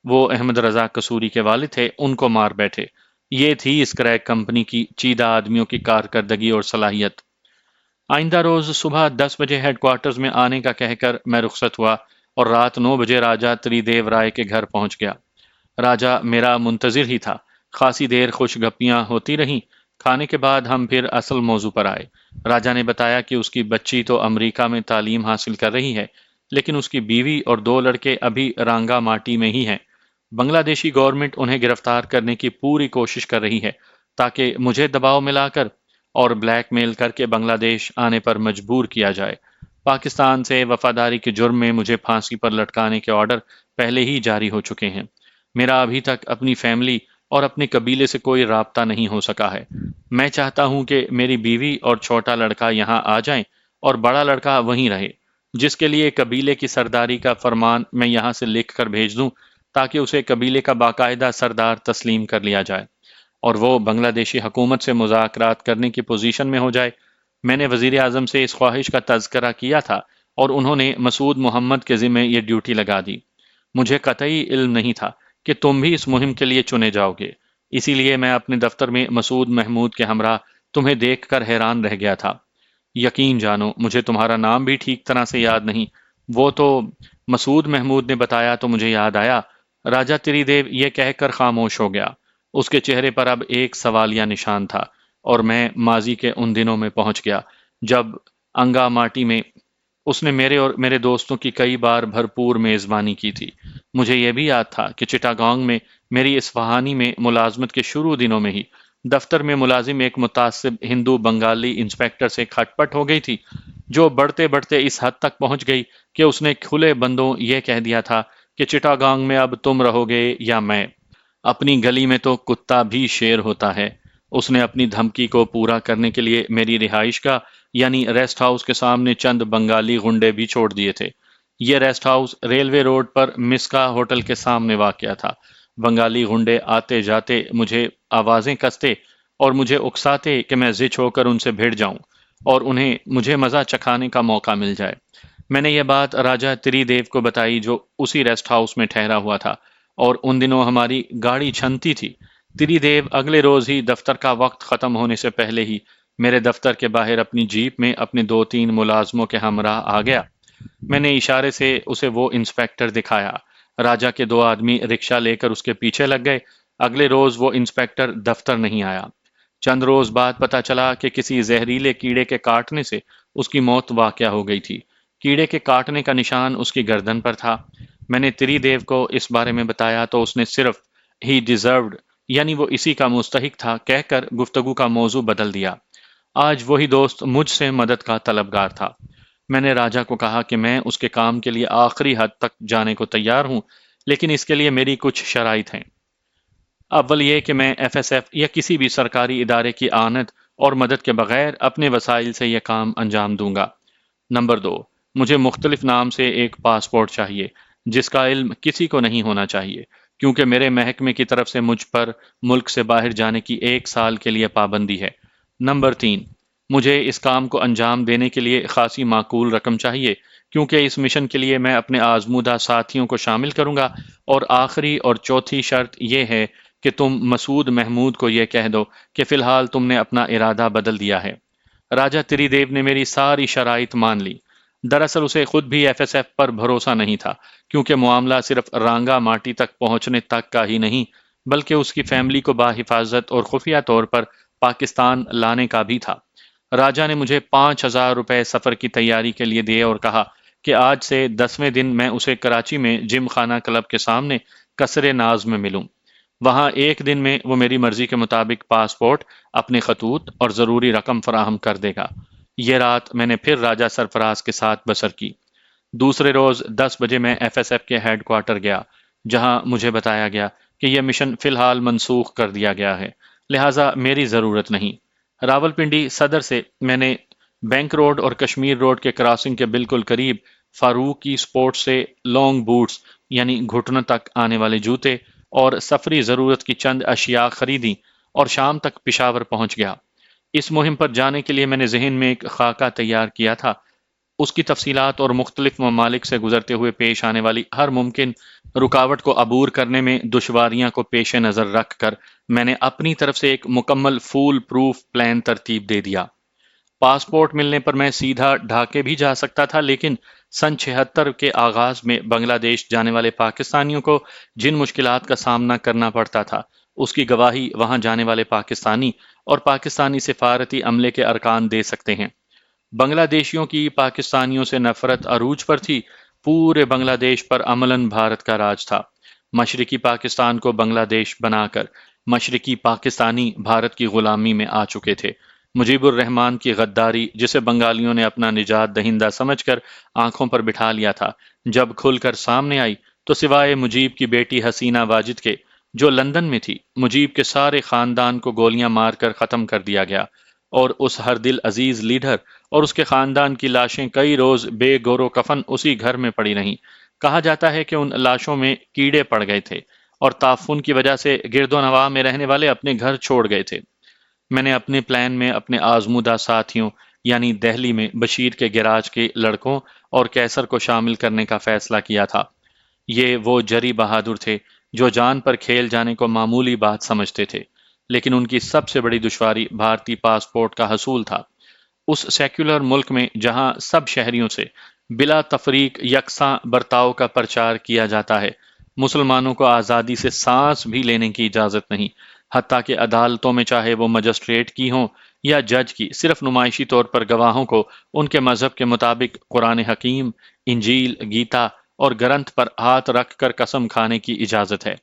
S1: وہ احمد رضا قصوری کے والد تھے، ان کو مار بیٹھے۔ یہ تھی اس کریک کمپنی کی چیدہ آدمیوں کی کارکردگی اور صلاحیت۔ آئندہ روز صبح 10 بجے ہیڈ کوارٹرز میں آنے کا کہہ کر میں رخصت ہوا اور رات 9 بجے راجہ تری دیو رائے کے گھر پہنچ گیا۔ راجہ میرا منتظر ہی تھا۔ خاصی دیر خوش گپیاں ہوتی رہیں۔ کھانے کے بعد ہم پھر اصل موضوع پر آئے۔ راجہ نے بتایا کہ اس کی بچی تو امریکہ میں تعلیم حاصل کر رہی ہے، لیکن اس کی بیوی اور 2 لڑکے ابھی رانگا ماٹی میں ہی ہیں۔ بنگلہ دیشی گورنمنٹ انہیں گرفتار کرنے کی پوری کوشش کر رہی ہے تاکہ مجھے دباؤ ملا کر اور بلیک میل کر کے بنگلہ دیش آنے پر مجبور کیا جائے۔ پاکستان سے وفاداری کے جرم میں مجھے پھانسی پر لٹکانے کے آرڈر پہلے ہی جاری ہو چکے ہیں۔ میرا ابھی تک اپنی فیملی اور اپنے قبیلے سے کوئی رابطہ نہیں ہو سکا ہے۔ میں چاہتا ہوں کہ میری بیوی اور چھوٹا لڑکا یہاں آ جائیں اور بڑا لڑکا وہیں رہے۔ جس کے لیے قبیلے کی سرداری کا فرمان میں یہاں سے لکھ کر بھیج دوں تاکہ اسے قبیلے کا باقاعدہ سردار تسلیم کر لیا جائے اور وہ بنگلہ دیشی حکومت سے مذاکرات کرنے کی پوزیشن میں ہو جائے۔ میں نے وزیر اعظم سے اس خواہش کا تذکرہ کیا تھا اور انہوں نے مسعود محمد کے ذمے یہ ڈیوٹی لگا دی۔ مجھے قطعی علم نہیں تھا کہ تم بھی اس مہم کے لیے چنے جاؤ گے، اسی لیے میں اپنے دفتر میں مسعود محمود کے ہمراہ تمہیں دیکھ کر حیران رہ گیا تھا۔ یقین جانو مجھے تمہارا نام بھی ٹھیک طرح سے یاد نہیں۔ وہ تو مسعود محمود نے بتایا تو مجھے یاد آیا۔ راجہ تری دیو یہ کہہ کر خاموش ہو گیا۔ اس کے چہرے پر اب ایک سوالیہ نشان تھا اور میں ماضی کے ان دنوں میں پہنچ گیا جب انگا ماٹی میں اس نے میرے اور میرے دوستوں کی کئی بار بھرپور میزبانی کی تھی۔ مجھے یہ بھی یاد تھا کہ چٹاگانگ میں میری اصفہانی میں ملازمت کے شروع دنوں میں ہی دفتر میں ملازم ایک متعصب ہندو بنگالی انسپیکٹر سے کھٹ پٹ ہو گئی تھی، جو بڑھتے بڑھتے اس حد تک پہنچ گئی کہ اس نے کھلے بندوں یہ کہہ دیا تھا کہ چٹاگانگ میں اب تم رہو گے یا میں۔ اپنی گلی میں تو کتا بھی شیر ہوتا ہے۔ اس نے اپنی دھمکی کو پورا کرنے کے لیے میری رہائش کا یعنی ریسٹ ہاؤس کے سامنے چند بنگالی غنڈے بھی چھوڑ دیے تھے۔ یہ ریسٹ ہاؤس ریلوے روڈ پر مسکا ہوٹل کے سامنے واقع تھا۔ بنگالی غنڈے آتے جاتے مجھے آوازیں کستے اور مجھے اکساتے کہ میں زچ ہو کر ان سے بھیڑ جاؤں اور انہیں مجھے مزہ چکھانے کا موقع مل جائے۔ میں نے یہ بات راجہ تری دیو کو بتائی جو اسی ریسٹ ہاؤس میں ٹھہرا ہوا تھا، اور ان دنوں ہماری گاڑی چھنتی تھی۔ تری دیو اگلے روز ہی دفتر کا وقت ختم ہونے سے پہلے ہی میرے دفتر کے باہر اپنی جیپ میں اپنے 2-3 ملازموں کے ہمراہ آ گیا۔ میں نے اشارے سے اسے وہ انسپیکٹر دکھایا۔ راجہ کے 2 آدمی رکشہ لے کر اس کے پیچھے لگ گئے۔ اگلے روز وہ انسپیکٹر دفتر نہیں آیا۔ چند روز بعد پتا چلا کہ کسی زہریلے کیڑے کے کاٹنے سے اس کی موت واقع ہو گئی تھی۔ کیڑے کے کاٹنے کا نشان اس کی گردن پر تھا۔ میں نے تری دیو کو اس بارے میں بتایا تو اس نے صرف ہی ڈیزروڈ یعنی وہ اسی کا مستحق تھا کہہ کر گفتگو کا موضوع بدل دیا۔ آج وہی دوست مجھ سے مدد کا طلبگار تھا۔ میں نے راجہ کو کہا کہ میں اس کے کام کے لیے آخری حد تک جانے کو تیار ہوں، لیکن اس کے لیے میری کچھ شرائط ہیں۔ اول یہ کہ میں ایف ایس ایف یا کسی بھی سرکاری ادارے کی آنت اور مدد کے بغیر اپنے وسائل سے یہ کام انجام دوں گا۔ نمبر 2، مجھے مختلف نام سے ایک پاسپورٹ چاہیے جس کا علم کسی کو نہیں ہونا چاہیے، کیونکہ میرے محکمے کی طرف سے مجھ پر ملک سے باہر جانے کی 1 سال کے لیے پابندی ہے۔ نمبر 3، مجھے اس کام کو انجام دینے کے لیے خاصی معقول رقم چاہیے، کیونکہ اس مشن کے لیے میں اپنے آزمودہ ساتھیوں کو شامل کروں گا۔ اور آخری اور چوتھی شرط یہ ہے کہ تم مسعود محمود کو یہ کہہ دو کہ فی الحال تم نے اپنا ارادہ بدل دیا ہے۔ راجہ تری دیو نے میری ساری شرائط مان لی۔ دراصل اسے خود بھی ایف ایس ایف پر بھروسہ نہیں تھا، کیونکہ معاملہ صرف رانگا ماٹی تک پہنچنے تک کا ہی نہیں بلکہ اس کی فیملی کو باحفاظت اور خفیہ طور پر پاکستان لانے کا بھی تھا۔ راجہ نے مجھے 5,000 روپے سفر کی تیاری کے لیے دیے اور کہا کہ آج سے 10ویں دن میں اسے کراچی میں جم خانہ کلب کے سامنے قصر ناز میں ملوں۔ وہاں 1 دن میں وہ میری مرضی کے مطابق پاسپورٹ، اپنے خطوط اور ضروری رقم فراہم کر دے گا۔ یہ رات میں نے پھر راجہ سرفراز کے ساتھ بسر کی۔ دوسرے روز 10 بجے میں ایف ایس ایف کے ہیڈ کوارٹر گیا، جہاں مجھے بتایا گیا کہ یہ مشن فی الحال منسوخ کر دیا گیا ہے، لہٰذا میری ضرورت نہیں۔ راولپنڈی صدر سے میں نے بینک روڈ اور کشمیر روڈ کے کراسنگ کے بالکل قریب فاروق کی سپورٹ سے لانگ بوٹس یعنی گھٹنوں تک آنے والے جوتے اور سفری ضرورت کی چند اشیاء خریدیں اور شام تک پشاور پہنچ گیا۔ اس مہم پر جانے کے لیے میں نے ذہن میں ایک خاکہ تیار کیا تھا۔ اس کی تفصیلات اور مختلف ممالک سے گزرتے ہوئے پیش آنے والی ہر ممکن رکاوٹ کو عبور کرنے میں دشواریاں کو پیش نظر رکھ کر میں نے اپنی طرف سے ایک مکمل فول پروف پلان ترتیب دے دیا۔ پاسپورٹ ملنے پر میں سیدھا ڈھاکے بھی جا سکتا تھا، لیکن سن 76 کے آغاز میں بنگلہ دیش جانے والے پاکستانیوں کو جن مشکلات کا سامنا کرنا پڑتا تھا اس کی گواہی وہاں جانے والے پاکستانی اور پاکستانی سفارتی عملے کے ارکان دے سکتے ہیں۔ بنگلہ دیشیوں کی پاکستانیوں سے نفرت عروج پر تھی۔ پورے بنگلہ دیش پر عملاً بھارت کا راج تھا۔ مشرقی پاکستان کو بنگلہ دیش بنا کر مشرقی پاکستانی بھارت کی غلامی میں آ چکے تھے۔ مجیب الرحمان کی غداری، جسے بنگالیوں نے اپنا نجات دہندہ سمجھ کر آنکھوں پر بٹھا لیا تھا، جب کھل کر سامنے آئی تو سوائے مجیب کی بیٹی حسینہ واجد کے، جو لندن میں تھی، مجیب کے سارے خاندان کو گولیاں مار کر ختم کر دیا گیا اور اس ہر دل عزیز لیڈر اور اس کے خاندان کی لاشیں کئی روز بے گور و کفن اسی گھر میں پڑی رہیں۔ کہا جاتا ہے کہ ان لاشوں میں کیڑے پڑ گئے تھے اور تعفن کی وجہ سے گرد و نواح میں رہنے والے اپنے گھر چھوڑ گئے تھے۔ میں نے اپنے پلان میں اپنے آزمودہ ساتھیوں یعنی دہلی میں بشیر کے گیراج کے لڑکوں اور کیسر کو شامل کرنے کا فیصلہ کیا تھا۔ یہ وہ جری بہادر تھے جو جان پر کھیل جانے کو معمولی بات سمجھتے تھے، لیکن ان کی سب سے بڑی دشواری بھارتی پاسپورٹ کا حصول تھا۔ اس سیکولر ملک میں جہاں سب شہریوں سے بلا تفریق یکساں برتاؤ کا پرچار کیا جاتا ہے، مسلمانوں کو آزادی سے سانس بھی لینے کی اجازت نہیں، حتیٰ کہ عدالتوں میں چاہے وہ مجسٹریٹ کی ہوں یا جج کی، صرف نمائشی طور پر گواہوں کو ان کے مذہب کے مطابق قرآن حکیم، انجیل، گیتا اور گرنتھ پر ہاتھ رکھ کر قسم کھانے کی اجازت ہے۔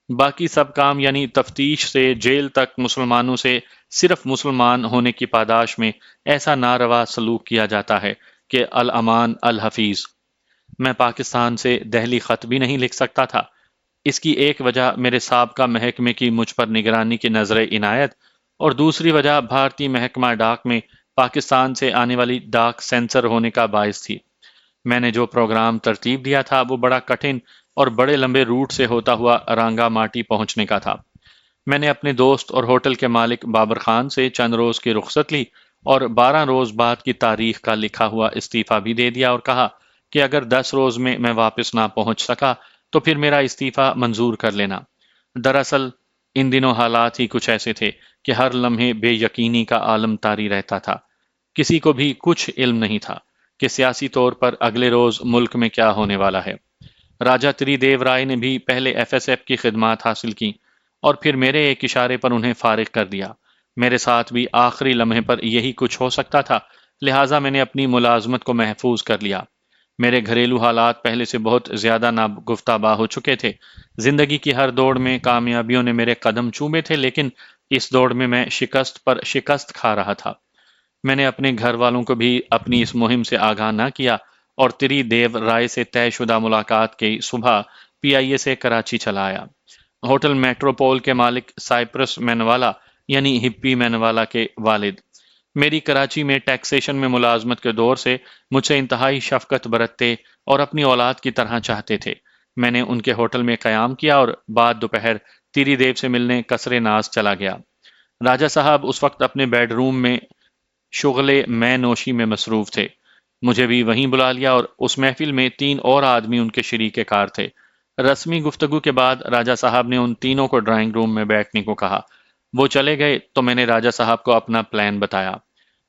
S1: باقی سب کام یعنی تفتیش سے جیل تک مسلمانوں سے صرف مسلمان ہونے کی پاداش میں ایسا ناروا سلوک کیا جاتا ہے کہ الامان الحفیظ۔ میں پاکستان سے دہلی خط بھی نہیں لکھ سکتا تھا۔ اس کی ایک وجہ میرے سابقہ محکمے کی مجھ پر نگرانی کی نظر عنایت اور دوسری وجہ بھارتی محکمہ ڈاک میں پاکستان سے آنے والی ڈاک سینسر ہونے کا باعث تھی۔ میں نے جو پروگرام ترتیب دیا تھا وہ بڑا کٹھن اور بڑے لمبے روٹ سے ہوتا ہوا رانگا ماٹی پہنچنے کا تھا۔ میں نے اپنے دوست اور ہوٹل کے مالک بابر خان سے چند روز کی رخصت لی اور 12 روز بعد کی تاریخ کا لکھا ہوا استعفیٰ بھی دے دیا اور کہا کہ اگر 10 روز میں واپس نہ پہنچ سکا تو پھر میرا استعفیٰ منظور کر لینا۔ دراصل ان دنوں حالات ہی کچھ ایسے تھے کہ ہر لمحے بے یقینی کا عالم طاری رہتا تھا۔ کسی کو بھی کچھ علم نہیں تھا کہ سیاسی طور پر اگلے روز ملک میں کیا ہونے والا ہے۔ راجا تری دیو رائے نے بھی پہلے ایف ایس ایف کی خدمات حاصل کی اور پھر میرے ایک اشارے پر انہیں فارغ کر دیا۔ میرے ساتھ بھی آخری لمحے پر یہی کچھ ہو سکتا تھا، لہٰذا میں نے اپنی ملازمت کو محفوظ کر لیا۔ میرے گھریلو حالات پہلے سے بہت زیادہ ناگفتہ ہو چکے تھے۔ زندگی کی ہر دوڑ میں کامیابیوں نے میرے قدم چومے تھے، لیکن اس دوڑ میں شکست پر شکست کھا رہا تھا۔ میں نے اپنے گھر والوں کو بھی اپنی اس مہم سے آگاہ نہ کیا اور تری دیو رائے سے طے شدہ ملاقات کی صبح پی آئی اے سے کراچی چلا آیا۔ ہوٹل میٹروپول کے مالک سائپرس مینوالا یعنی ہپی مینوالا کے والد میری کراچی میں ٹیکسیشن میں ملازمت کے دور سے مجھ سے انتہائی شفقت برتتے اور اپنی اولاد کی طرح چاہتے تھے۔ میں نے ان کے ہوٹل میں قیام کیا اور بعد دوپہر تری دیو سے ملنے قصر ناز چلا گیا۔ راجہ صاحب اس وقت اپنے بیڈ روم میں شغل میں نوشی میں مصروف تھے۔ مجھے بھی وہیں بلا لیا اور اس محفل میں 3 اور آدمی ان کے شریک کار تھے۔ رسمی گفتگو کے بعد راجہ صاحب نے ان تینوں کو ڈرائنگ روم میں بیٹھنے کو کہا۔ وہ چلے گئے تو میں نے راجہ صاحب کو اپنا پلان بتایا۔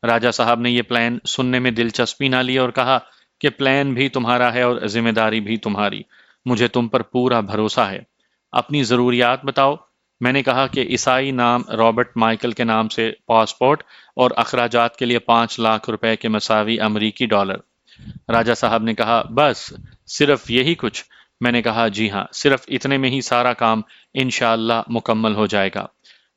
S1: راجہ صاحب نے یہ پلان سننے میں دلچسپی نہ لی اور کہا کہ پلان بھی تمہارا ہے اور ذمہ داری بھی تمہاری، مجھے تم پر پورا بھروسہ ہے۔ اپنی ضروریات بتاؤ۔ میں نے کہا کہ عیسائی نام رابرٹ مائیکل کے نام سے پاسپورٹ اور اخراجات کے لیے 5 لاکھ روپے کے مساوی امریکی ڈالر۔ راجہ صاحب نے کہا بس صرف یہی کچھ؟ میں نے کہا جی ہاں، صرف اتنے میں ہی سارا کام انشاءاللہ مکمل ہو جائے گا۔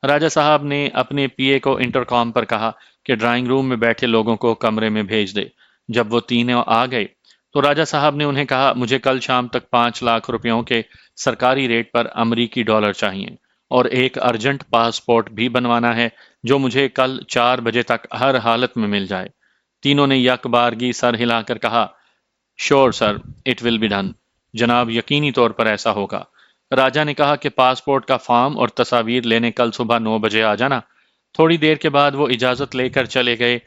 S1: راجہ صاحب نے اپنے پی اے کو انٹرکام پر کہا کہ ڈرائنگ روم میں بیٹھے لوگوں کو کمرے میں بھیج دے۔ جب وہ تینوں آ گئے تو راجہ صاحب نے انہیں کہا مجھے کل شام تک 5 لاکھ روپیوں کے سرکاری ریٹ پر امریکی ڈالر چاہیے اور ایک ارجنٹ پاسپورٹ بھی بنوانا ہے جو مجھے کل 4 بجے تک ہر حالت میں مل جائے۔ تینوں نے یک بارگی سر ہلا کر کہا شور سر، اٹ ول بی ڈن۔ جناب یقینی طور پر ایسا ہوگا۔ راجہ نے کہا کہ پاسپورٹ کا فارم اور تصاویر لینے کل صبح 9 بجے آ جانا۔ تھوڑی دیر کے بعد وہ اجازت لے کر چلے گئے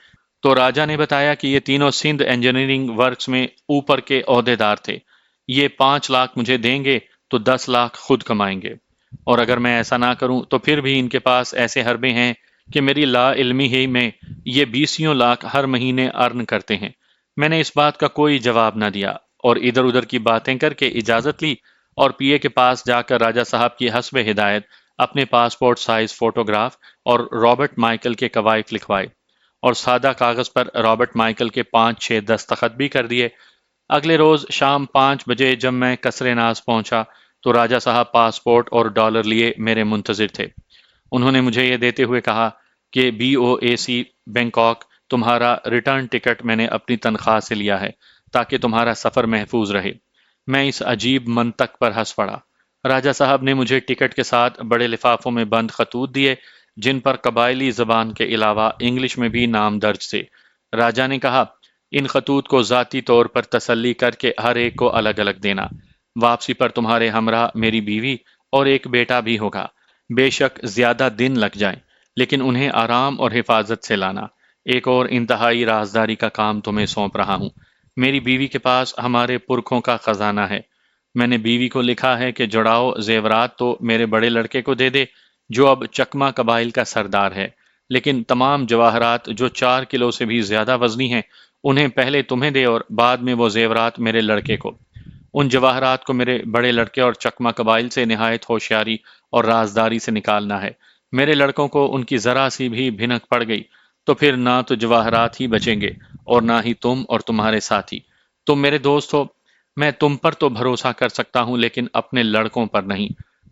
S1: تو راجہ نے بتایا کہ یہ تینوں سندھ انجینئرنگ ورکس میں اوپر کے عہدے دار تھے۔ یہ 5 لاکھ مجھے دیں گے تو 10 لاکھ خود کمائیں گے، اور اگر میں ایسا نہ کروں تو پھر بھی ان کے پاس ایسے حربے ہیں کہ میری لا علمی ہی میں یہ 20 لاکھ ہر مہینے ارن کرتے ہیں۔ میں نے اس بات کا کوئی جواب نہ دیا اور ادھر ادھر کی باتیں کر کے اجازت لی اور پی اے کے پاس جا کر راجہ صاحب کی حسب ہدایت اپنے پاسپورٹ سائز فوٹوگراف اور رابرٹ مائیکل کے قوائف لکھوائے اور سادہ کاغذ پر رابرٹ مائیکل کے 5-6 دستخط بھی کر دیے۔ اگلے روز شام 5 بجے جب میں قصر ناز پہنچا تو راجہ صاحب پاسپورٹ اور ڈالر لیے میرے منتظر تھے۔ انہوں نے مجھے یہ دیتے ہوئے کہا کہ بی او اے سی بینکاک تمہارا ریٹرن ٹکٹ میں نے اپنی تنخواہ سے لیا ہے تاکہ تمہارا سفر محفوظ رہے۔ میں اس عجیب منطق پر ہنس پڑا۔ راجہ صاحب نے مجھے ٹکٹ کے ساتھ بڑے لفافوں میں بند خطوط دیے جن پر قبائلی زبان کے علاوہ انگلش میں بھی نام درج تھے۔ راجا نے کہا، ان خطوط کو ذاتی طور پر تسلی کر کے ہر ایک کو الگ الگ دینا۔ واپسی پر تمہارے ہمراہ میری بیوی اور ایک بیٹا بھی ہوگا۔ بے شک زیادہ دن لگ جائیں، لیکن انہیں آرام اور حفاظت سے لانا۔ ایک اور انتہائی رازداری کا کام تمہیں سونپ رہا ہوں۔ میری بیوی کے پاس ہمارے پرکھوں کا خزانہ ہے۔ میں نے بیوی کو لکھا ہے کہ جڑاؤ زیورات تو میرے بڑے لڑکے کو دے دے، جو اب چکما قبائل کا سردار ہے، لیکن تمام جواہرات جو 4 کلو سے بھی زیادہ وزنی ہیں انہیں پہلے تمہیں دے اور بعد میں وہ زیورات میرے لڑکے کو۔ ان جواہرات کو میرے بڑے لڑکے اور چکما قبائل سے نہایت ہوشیاری اور رازداری سے نکالنا ہے۔ میرے لڑکوں کو ان کی ذرا سی بھی بھنک پڑ گئی تو پھر نہ تو جواہرات ہی بچیں گے اور نہ ہی تم اور تمہارے ساتھی۔ تم میرے دوست ہو، میں تم پر تو بھروسہ کر سکتا ہوں لیکن اپنے لڑکوں پر نہیں۔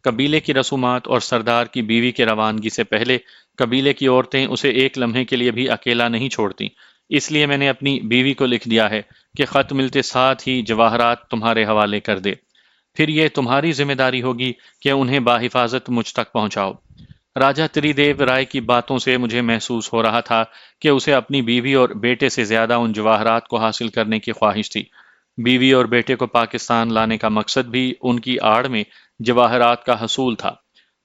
S1: قبیلے کی رسومات اور سردار کی بیوی کے روانگی سے پہلے قبیلے کی عورتیں اسے ایک لمحے کے لیے بھی اکیلا نہیں چھوڑتی، اس لیے میں نے اپنی بیوی کو لکھ دیا ہے کہ خط ملتے ساتھ ہی جواہرات تمہارے حوالے کر دے۔ پھر یہ تمہاری ذمہ داری ہوگی کہ انہیں باحفاظت مجھ تک پہنچاؤ۔ راجہ تری دیو رائے کی باتوں سے مجھے محسوس ہو رہا تھا کہ اسے اپنی بیوی اور بیٹے سے زیادہ ان جواہرات کو حاصل کرنے کی خواہش تھی۔ بیوی اور بیٹے کو پاکستان لانے کا مقصد بھی ان کی آڑ میں جواہرات کا حصول تھا۔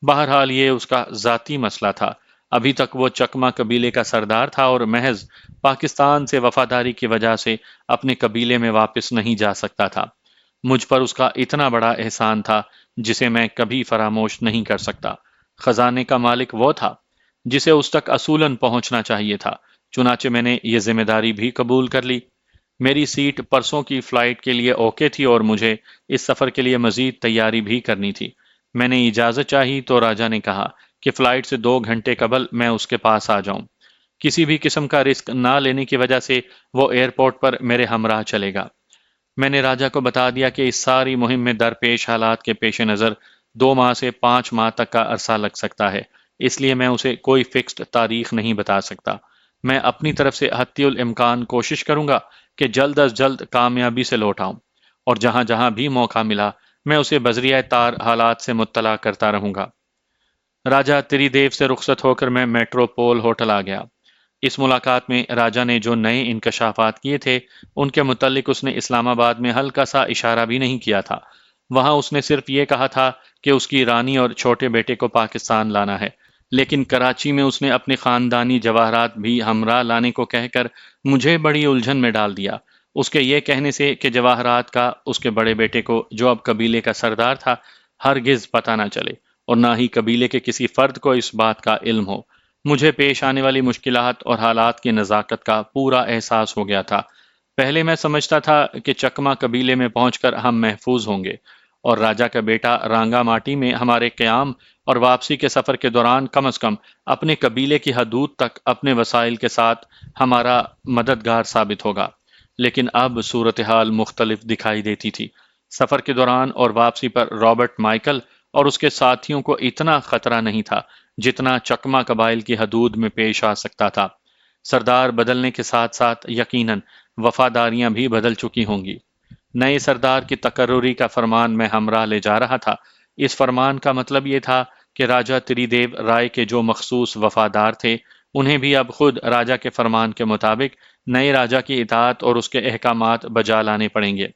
S1: بہرحال یہ اس کا ذاتی مسئلہ تھا۔ ابھی تک وہ چکما قبیلے کا سردار تھا اور محض پاکستان سے وفاداری کی وجہ سے اپنے قبیلے میں واپس نہیں جا سکتا تھا۔ مجھ پر اس کا اتنا بڑا احسان تھا جسے میں کبھی فراموش نہیں کر سکتا۔ خزانے کا مالک وہ تھا جسے اس تک اصولاً پہنچنا چاہیے تھا، چنانچہ میں نے یہ ذمہ داری بھی قبول کر لی۔ میری سیٹ پرسوں کی فلائٹ کے لیے اوکے تھی اور مجھے اس سفر کے لیے مزید تیاری بھی کرنی تھی۔ میں نے اجازت چاہی تو راجا نے کہا کہ فلائٹ سے 2 گھنٹے قبل میں اس کے پاس آ جاؤں۔ کسی بھی قسم کا رسک نہ لینے کی وجہ سے وہ ایئرپورٹ پر میرے ہمراہ چلے گا۔ میں نے راجا کو بتا دیا کہ اس ساری مہم میں درپیش حالات کے پیش نظر 2 ماہ سے 5 ماہ تک کا عرصہ لگ سکتا ہے، اس لیے میں اسے کوئی فکسڈ تاریخ نہیں بتا سکتا۔ میں اپنی طرف سے حتی الامکان کوشش کروں گا کہ جلد از جلد کامیابی سے لوٹ آؤں، اور جہاں جہاں بھی موقع ملا میں اسے بذریعہ تار حالات سے مطلع کرتا رہوں گا۔ راجہ تری دیو سے رخصت ہو کر میں میٹروپول ہوٹل آ گیا۔ اس ملاقات میں راجہ نے جو نئے انکشافات کیے تھے ان کے متعلق اس نے اسلام آباد میں ہلکا سا اشارہ بھی نہیں کیا تھا۔ وہاں اس نے صرف یہ کہا تھا کہ اس کی رانی اور چھوٹے بیٹے کو پاکستان لانا ہے، لیکن کراچی میں اس نے اپنے خاندانی جواہرات بھی ہمراہ لانے کو کہہ کر مجھے بڑی الجھن میں ڈال دیا۔ اس کے یہ کہنے سے کہ جواہرات کا اس کے بڑے بیٹے کو، جو اب قبیلے کا سردار تھا، ہرگز پتہ نہ چلے اور نہ ہی قبیلے کے کسی فرد کو اس بات کا علم ہو۔ مجھے پیش آنے والی مشکلات اور حالات کی نزاکت کا پورا احساس ہو گیا تھا۔ پہلے میں سمجھتا تھا کہ چکما قبیلے میں پہنچ کر ہم محفوظ ہوں گے اور راجہ کا بیٹا رانگا ماٹی میں ہمارے قیام اور واپسی کے سفر کے دوران کم از کم اپنے قبیلے کی حدود تک اپنے وسائل کے ساتھ ہمارا مددگار ثابت ہوگا۔ لیکن اب صورتحال مختلف دکھائی دیتی تھی۔ سفر کے دوران اور واپسی پر رابرٹ مائیکل اور اس کے ساتھیوں کو اتنا خطرہ نہیں تھا جتنا چکما قبائل کی حدود میں پیش آ سکتا تھا۔ سردار بدلنے کے ساتھ ساتھ یقیناً وفاداریاں بھی بدل چکی ہوں گی۔ نئے سردار کی تقرری کا فرمان میں ہمراہ لے جا رہا تھا۔ اس فرمان کا مطلب یہ تھا کہ راجہ تری دیو رائے کے جو مخصوص وفادار تھے انہیں بھی اب خود راجہ کے فرمان کے مطابق نئے راجہ کی اطاعت اور اس کے احکامات بجا لانے پڑیں گے۔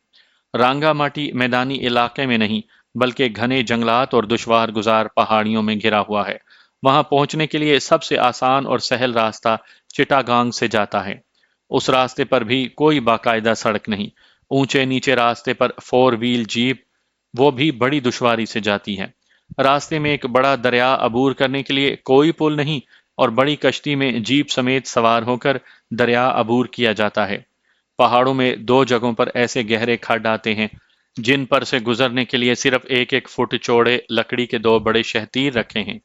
S1: رانگا ماٹی میدانی علاقے میں نہیں بلکہ گھنے جنگلات اور دشوار گزار پہاڑیوں میں گھرا ہوا ہے۔ وہاں پہنچنے کے لیے سب سے آسان اور سہل راستہ چٹاگانگ سے جاتا ہے۔ اس راستے پر بھی کوئی باقاعدہ سڑک نہیں۔ اونچے نیچے راستے پر 4 وہیل جیپ وہ بھی بڑی دشواری سے جاتی ہے۔ راستے میں ایک بڑا دریا عبور کرنے کے لیے کوئی پل نہیں اور بڑی کشتی میں جیپ سمیت سوار ہو کر دریا عبور کیا جاتا ہے۔ پہاڑوں میں 2 جگہوں پر ایسے گہرے کھڈ آتے ہیں جن پر سے گزرنے کے لیے صرف 1 فٹ چوڑے لکڑی کے 2 بڑے شہتیر رکھے ہیں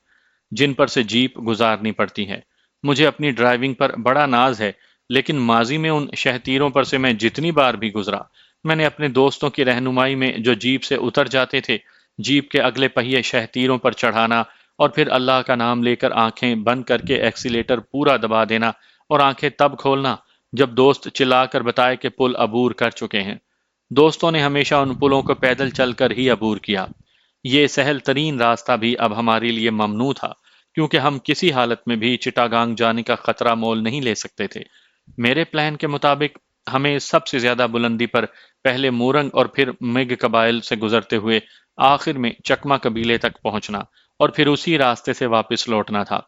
S1: جن پر سے جیپ گزارنی پڑتی ہے۔ مجھے اپنی ڈرائیونگ پر بڑا ناز ہے، لیکن ماضی میں ان شہتیروں پر سے میں جتنی بار بھی گزرا، میں نے اپنے دوستوں کی رہنمائی میں جو جیپ سے اتر جاتے تھے، جیپ کے اگلے پہیے شہتیروں پر چڑھانا اور پھر اللہ کا نام لے کر آنکھیں بند کر کے ایکسیلیٹر پورا دبا دینا اور آنکھیں تب کھولنا جب دوست چلا کر بتائے کہ پل عبور کر چکے ہیں۔ دوستوں نے ہمیشہ ان پلوں کو پیدل چل کر ہی عبور کیا۔ یہ سہل ترین راستہ بھی اب ہمارے لیے ممنوع تھا، کیونکہ ہم کسی حالت میں بھی چٹاگانگ جانے کا خطرہ مول نہیں لے سکتے تھے۔ میرے پلان کے مطابق ہمیں سب سے زیادہ بلندی پر پہلے مورنگ اور پھر مگ قبائل سے گزرتے ہوئے آخر میں چکما قبیلے تک پہنچنا اور پھر اسی راستے سے واپس لوٹنا تھا۔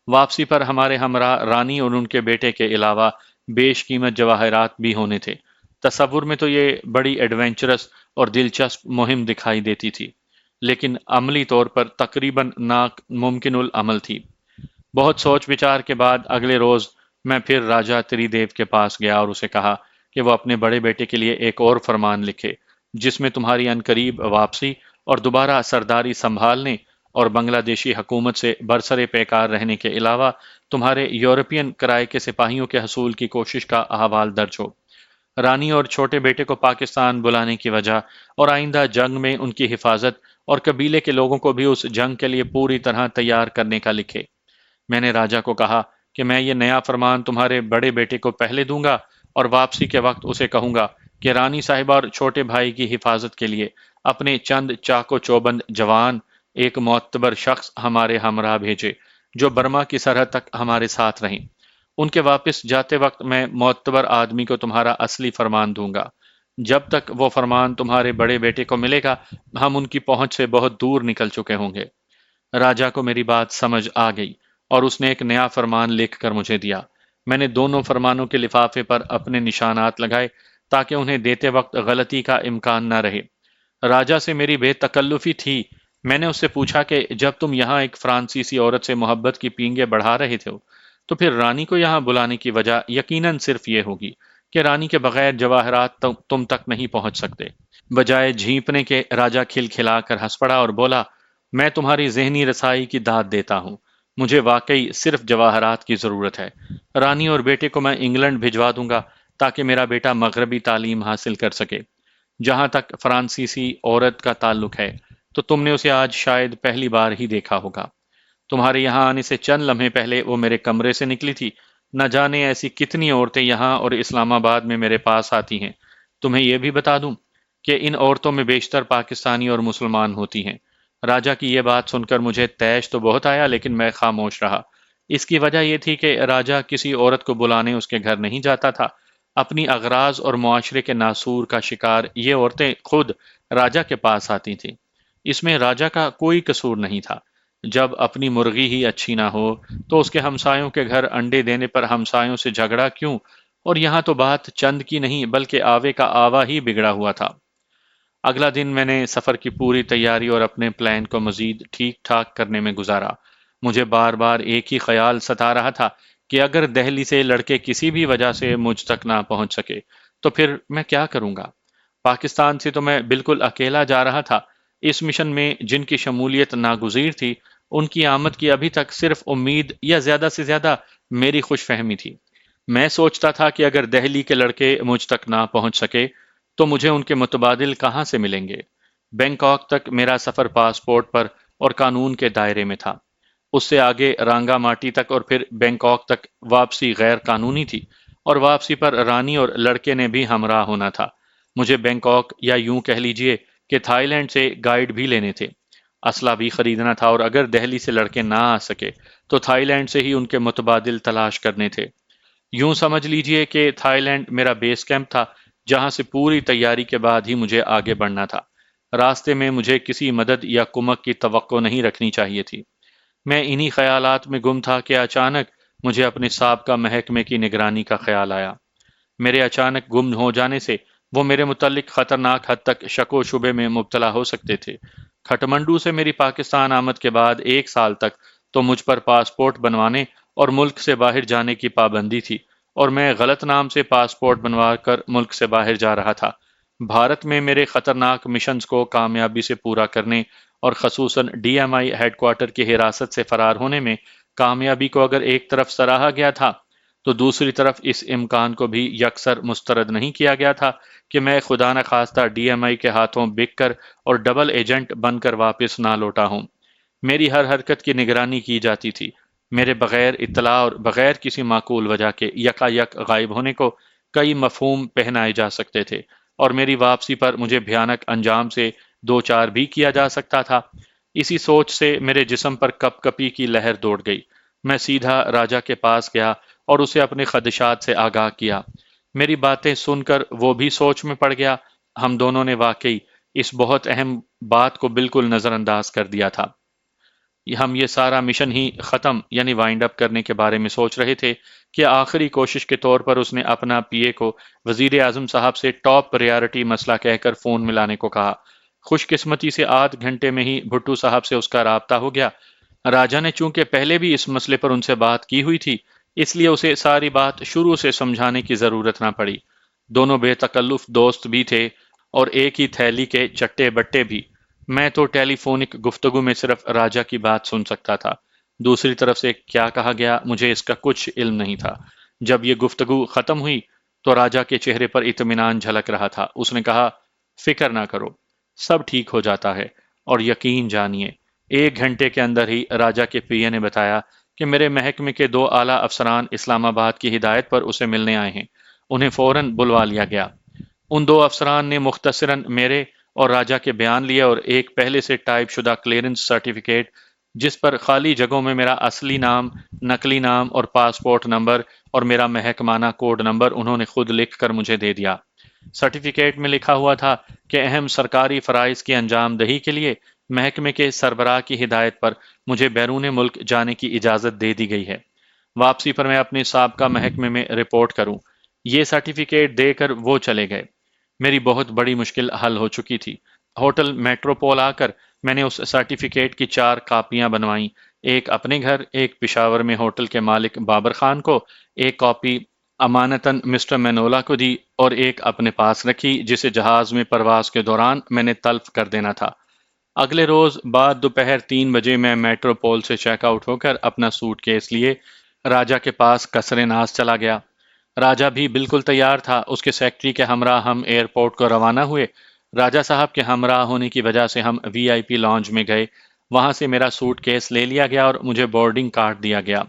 S1: واپسی پر ہمارے ہمراہ رانی اور ان کے بیٹے کے علاوہ بیش قیمت جواہرات بھی ہونے تھے۔ تصور میں تو یہ بڑی ایڈونچرس اور دلچسپ مہم دکھائی دیتی تھی، لیکن عملی طور پر تقریباً ناممکن العمل تھی۔ بہت سوچ بچار کے بعد اگلے روز میں پھر راجا تری دیو کے پاس گیا اور اسے کہا کہ وہ اپنے بڑے بیٹے کے لیے ایک اور فرمان لکھے، جس میں تمہاری عنقریب واپسی اور دوبارہ سرداری سنبھالنے اور بنگلہ دیشی حکومت سے برسر پیکار رہنے کے علاوہ تمہارے یورپین کرائے کے سپاہیوں کے حصول کی کوشش کا احوال درج ہو۔ رانی اور چھوٹے بیٹے کو پاکستان بلانے کی وجہ اور آئندہ جنگ میں ان کی حفاظت اور قبیلے کے لوگوں کو بھی اس جنگ کے لیے پوری طرح تیار کرنے کا لکھے۔ میں نے راجا کو کہا کہ میں یہ نیا فرمان تمہارے بڑے بیٹے کو پہلے دوں گا اور واپسی کے وقت اسے کہوں گا کہ رانی صاحبہ اور چھوٹے بھائی کی حفاظت کے لیے اپنے چند چاق و چوبند جوان ایک معتبر شخص ہمارے ہمراہ بھیجے جو برما کی سرحد تک ہمارے ساتھ رہیں۔ ان کے واپس جاتے وقت میں معتبر آدمی کو تمہارا اصلی فرمان دوں گا۔ جب تک وہ فرمان تمہارے بڑے بیٹے کو ملے گا ہم ان کی پہنچ سے بہت دور نکل چکے ہوں گے۔ راجا کو میری بات سمجھ آ گئی اور اس نے ایک نیا فرمان لکھ کر مجھے دیا۔ میں نے دونوں فرمانوں کے لفافے پر اپنے نشانات لگائے تاکہ انہیں دیتے وقت غلطی کا امکان نہ رہے۔ راجا سے میری بے تکلفی تھی۔ میں نے اس سے پوچھا کہ جب تم یہاں ایک فرانسیسی عورت سے محبت کی پینگیں بڑھا رہے تھے تو پھر رانی کو یہاں بلانے کی وجہ یقیناً صرف یہ ہوگی کہ رانی کے بغیر جواہرات تم تک نہیں پہنچ سکتے۔ بجائے جھینپنے کے راجا کھلکھلا کر ہنس پڑا اور بولا، میں تمہاری ذہنی رسائی کی داد دیتا ہوں۔ مجھے واقعی صرف جواہرات کی ضرورت ہے۔ رانی اور بیٹے کو میں انگلینڈ بھجوا دوں گا تاکہ میرا بیٹا مغربی تعلیم حاصل کر سکے۔ جہاں تک فرانسیسی عورت کا تعلق ہے تو تم نے اسے آج شاید پہلی بار ہی دیکھا ہوگا۔ تمہارے یہاں آنے سے چند لمحے پہلے وہ میرے کمرے سے نکلی تھی۔ نہ جانے ایسی کتنی عورتیں یہاں اور اسلام آباد میں میرے پاس آتی ہیں۔ تمہیں یہ بھی بتا دوں کہ ان عورتوں میں بیشتر پاکستانی اور مسلمان ہوتی ہیں۔ راجا کی یہ بات سن کر مجھے طیش تو بہت آیا لیکن میں خاموش رہا۔ اس کی وجہ یہ تھی کہ راجا کسی عورت کو بلانے اس کے گھر نہیں جاتا تھا۔ اپنی اغراض اور معاشرے کے ناسور کا شکار یہ عورتیں خود راجا کے پاس آتی تھیں۔ اس میں راجا کا کوئی قصور نہیں تھا۔ جب اپنی مرغی ہی اچھی نہ ہو تو اس کے ہمسایوں کے گھر انڈے دینے پر ہمسایوں سے جھگڑا کیوں؟ اور یہاں تو بات چند کی نہیں بلکہ آوے کا آوا ہی بگڑا ہوا تھا۔ اگلا دن میں نے سفر کی پوری تیاری اور اپنے پلان کو مزید ٹھیک ٹھاک کرنے میں گزارا۔ مجھے بار بار ایک ہی خیال ستا رہا تھا کہ اگر دہلی سے لڑکے کسی بھی وجہ سے مجھ تک نہ پہنچ سکے تو پھر میں کیا کروں گا؟ پاکستان سے تو میں بالکل اکیلا جا رہا تھا۔ اس مشن میں جن کی شمولیت ناگزیر تھی ان کی آمد کی ابھی تک صرف امید یا زیادہ سے زیادہ میری خوش فہمی تھی۔ میں سوچتا تھا کہ اگر دہلی کے لڑکے مجھ تک نہ پہنچ سکے تو مجھے ان کے متبادل کہاں سے ملیں گے؟ بینکاک تک میرا سفر پاسپورٹ پر اور قانون کے دائرے میں تھا۔ اس سے آگے رانگا ماٹی تک اور پھر بینکاک تک واپسی غیر قانونی تھی، اور واپسی پر رانی اور لڑکے نے بھی ہمراہ ہونا تھا۔ مجھے بینکاک یا یوں کہہ لیجئے کہ تھائی لینڈ سے گائیڈ بھی لینے تھے، اسلحہ بھی خریدنا تھا، اور اگر دہلی سے لڑکے نہ آ سکے تو تھائی لینڈ سے ہی ان کے متبادل تلاش کرنے تھے۔ یوں سمجھ لیجئے کہ تھائی لینڈ میرا بیس کیمپ تھا جہاں سے پوری تیاری کے بعد ہی مجھے آگے بڑھنا تھا۔ راستے میں مجھے کسی مدد یا کمک کی توقع نہیں رکھنی چاہیے تھی۔ میں انہی خیالات میں گم تھا کہ اچانک مجھے اپنے سابقہ محکمے کی نگرانی کا خیال آیا۔ میرے اچانک گم ہو جانے سے وہ میرے متعلق خطرناک حد تک شک و شبے میں مبتلا ہو سکتے تھے۔ کھٹمنڈو سے میری پاکستان آمد کے بعد 1 سال تک تو مجھ پر پاسپورٹ بنوانے اور ملک سے باہر جانے کی پابندی تھی، اور میں غلط نام سے پاسپورٹ بنوا کر ملک سے باہر جا رہا تھا۔ بھارت میں میرے خطرناک مشنز کو کامیابی سے پورا کرنے اور خصوصاً D M I headquarter کی حراست سے فرار ہونے میں کامیابی کو اگر ایک طرف سراہا گیا تھا تو دوسری طرف اس امکان کو بھی یکسر مسترد نہیں کیا گیا تھا کہ میں خدا نخواستہ ڈی ایم آئی کے ہاتھوں بک کر اور ڈبل ایجنٹ بن کر واپس نہ لوٹا ہوں۔ میری ہر حرکت کی نگرانی کی جاتی تھی۔ میرے بغیر اطلاع اور بغیر کسی معقول وجہ کے یکا یک غائب ہونے کو کئی مفہوم پہنائے جا سکتے تھے، اور میری واپسی پر مجھے بھیانک انجام سے دو چار بھی کیا جا سکتا تھا۔ اسی سوچ سے میرے جسم پر کپ کپی کی لہر دوڑ گئی۔ میں سیدھا راجا کے پاس گیا اور اسے اپنے خدشات سے آگاہ کیا۔ میری باتیں سن کر وہ بھی سوچ میں پڑ گیا۔ ہم دونوں نے واقعی اس بہت اہم بات کو بالکل نظر انداز کر دیا تھا۔ ہم یہ سارا مشن ہی ختم یعنی وائنڈ اپ کرنے کے بارے میں سوچ رہے تھے کہ آخری کوشش کے طور پر اس نے اپنا پی اے کو وزیر اعظم صاحب سے ٹاپ پریارٹی مسئلہ کہہ کر فون ملانے کو کہا۔ خوش قسمتی سے آدھ گھنٹے میں ہی بھٹو صاحب سے اس کا رابطہ ہو گیا۔ راجا نے چونکہ پہلے بھی اس مسئلے پر ان سے بات کی ہوئی تھی، اس لیے اسے ساری بات شروع سے سمجھانے کی ضرورت نہ پڑی۔ دونوں بے تکلف دوست بھی تھے اور ایک ہی تھیلی کے چٹے بٹے بھی۔ میں تو ٹیلی فونک گفتگو میں صرف راجا کی بات سن سکتا تھا۔ دوسری طرف سے کیا کہا گیا مجھے اس کا کچھ علم نہیں تھا۔ جب یہ گفتگو ختم ہوئی تو راجا کے چہرے پر اطمینان جھلک رہا تھا۔ اس نے کہا، فکر نہ کرو، سب ٹھیک ہو جاتا ہے، اور یقین جانیے 1 گھنٹے کے اندر ہی راجا کے پی اے نے بتایا کہ میرے محکمے کے 2 اعلیٰ افسران اسلام آباد کی ہدایت پر اسے ملنے آئے ہیں۔ انہیں فوراً بلوا لیا گیا۔ ان 2 افسران نے مختصراً میرے اور راجا کے بیان لیے اور ایک پہلے سے ٹائپ شدہ کلیئرنس سرٹیفکیٹ جس پر خالی جگہوں میں میرا اصلی نام، نقلی نام اور پاسپورٹ نمبر اور میرا محکمانہ کوڈ نمبر انہوں نے خود لکھ کر مجھے دے دیا۔ سرٹیفکیٹ میں لکھا ہوا تھا کہ اہم سرکاری فرائض کی انجام دہی کے لیے محکمے کے سربراہ کی ہدایت پر مجھے بیرون ملک جانے کی اجازت دے دی گئی ہے۔ واپسی پر میں اپنے سابقہ محکمے میں رپورٹ کروں۔ یہ سرٹیفکیٹ دے کر وہ چلے گئے۔ میری بہت بڑی مشکل حل ہو چکی تھی۔ ہوٹل میٹروپول آ کر میں نے اس سرٹیفکیٹ کی 4 کاپیاں بنوائیں، ایک اپنے گھر، ایک پشاور میں ہوٹل کے مالک بابر خان کو، ایک کاپی امانتاً مسٹر مینولا کو دی اور ایک اپنے پاس رکھی جسے جہاز میں پرواز کے دوران میں نے تلف کر دینا تھا۔ اگلے روز بعد دوپہر 3 بجے میں میٹروپول سے چیک آؤٹ ہو کر اپنا سوٹ کیس لیے راجا کے پاس قصر ناز چلا گیا۔ راجا بھی بالکل تیار تھا۔ اس کے سیکٹری کے ہمراہ ہم ایئرپورٹ کو روانہ ہوئے۔ راجا صاحب کے ہمراہ ہونے کی وجہ سے ہم وی آئی پی لانج میں گئے۔ وہاں سے میرا سوٹ کیس لے لیا گیا اور مجھے بورڈنگ کارڈ دیا گیا۔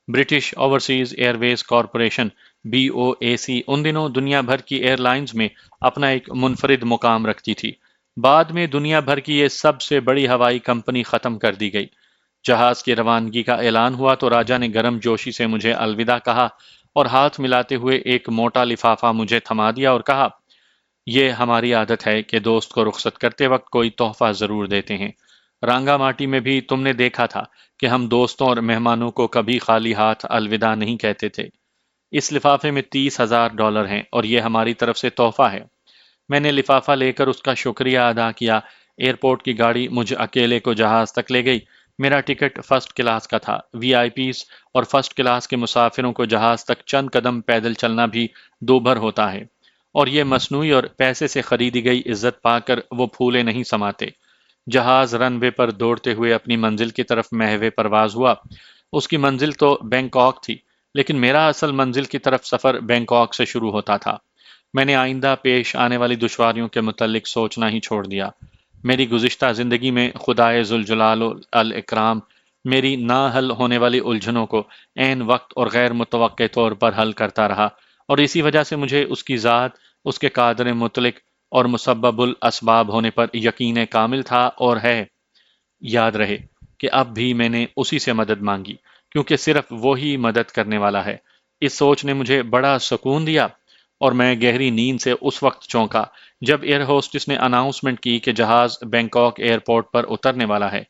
S1: برٹش اوورسیز ایئر ویز کارپوریشن BOAC ان دنوں دنیا بھر کی ایئر لائنز میں اپنا ایک منفرد مقام رکھتی تھی۔ بعد میں دنیا بھر کی یہ سب سے بڑی ہوائی کمپنی ختم کر دی گئی۔ جہاز کی روانگی کا اعلان ہوا تو راجا نے گرم جوشی سے مجھے الوداع کہا اور ہاتھ ملاتے ہوئے ایک موٹا لفافہ مجھے تھما دیا اور کہا، یہ ہماری عادت ہے کہ دوست کو رخصت کرتے وقت کوئی تحفہ ضرور دیتے ہیں۔ رانگا ماٹی میں بھی تم نے دیکھا تھا کہ ہم دوستوں اور مہمانوں کو کبھی خالی ہاتھ الوداع نہیں کہتے تھے۔ اس لفافے میں $30,000 ہیں اور یہ ہماری طرف سے تحفہ ہے۔ میں نے لفافہ لے کر اس کا شکریہ ادا کیا۔ ایئرپورٹ کی گاڑی مجھے اکیلے کو جہاز تک لے گئی۔ میرا ٹکٹ فرسٹ کلاس کا تھا۔ وی آئی پیز اور فرسٹ کلاس کے مسافروں کو جہاز تک چند قدم پیدل چلنا بھی دوبھر ہوتا ہے، اور یہ مصنوعی اور پیسے سے خریدی گئی عزت پا کر وہ پھولے نہیں سماتے۔ جہاز رن وے پر دوڑتے ہوئے اپنی منزل کی طرف محو پرواز ہوا۔ اس کی منزل تو بینکاک تھی، لیکن میرا اصل منزل کی طرف سفر بینکاک سے شروع ہوتا تھا۔ میں نے آئندہ پیش آنے والی دشواریوں کے متعلق سوچنا ہی چھوڑ دیا۔ میری گزشتہ زندگی میں خدائے ذوالجلال والاکرام میری نہ حل ہونے والی الجھنوں کو عین وقت اور غیر متوقع طور پر حل کرتا رہا، اور اسی وجہ سے مجھے اس کی ذات، اس کے قادر مطلق اور مسبب الاسباب ہونے پر یقین کامل تھا اور ہے۔ یاد رہے کہ اب بھی میں نے اسی سے مدد مانگی، کیونکہ صرف وہی مدد کرنے والا ہے۔ اس سوچ نے مجھے بڑا سکون دیا، اور میں گہری نیند سے اس وقت چونکا جب ایئر ہوسٹس نے اناؤنسمنٹ کی کہ جہاز بینکاک ایئرپورٹ پر اترنے والا ہے۔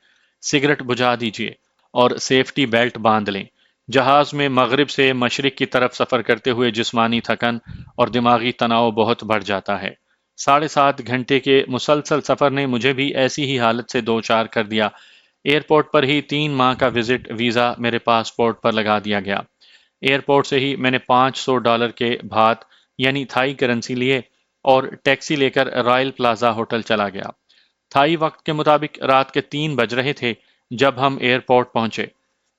S1: سگریٹ بجھا دیجیے اور سیفٹی بیلٹ باندھ لیں۔ جہاز میں مغرب سے مشرق کی طرف سفر کرتے ہوئے جسمانی تھکن اور دماغی تناؤ بہت بڑھ جاتا ہے۔ 7.5 گھنٹے کے مسلسل سفر نے مجھے بھی ایسی ہی حالت سے دوچار کر دیا۔ ایئرپورٹ پر ہی 3 ماہ کا وزٹ ویزا میرے پاسپورٹ پر لگا دیا گیا۔ ایئرپورٹ سے ہی میں نے $500 کے بھات یعنی تھائی کرنسی لیے اور ٹیکسی لے کر رائل پلازا ہوٹل چلا گیا۔ تھائی وقت کے مطابق رات کے 3 بج رہے تھے جب ہم ایئرپورٹ پہنچے۔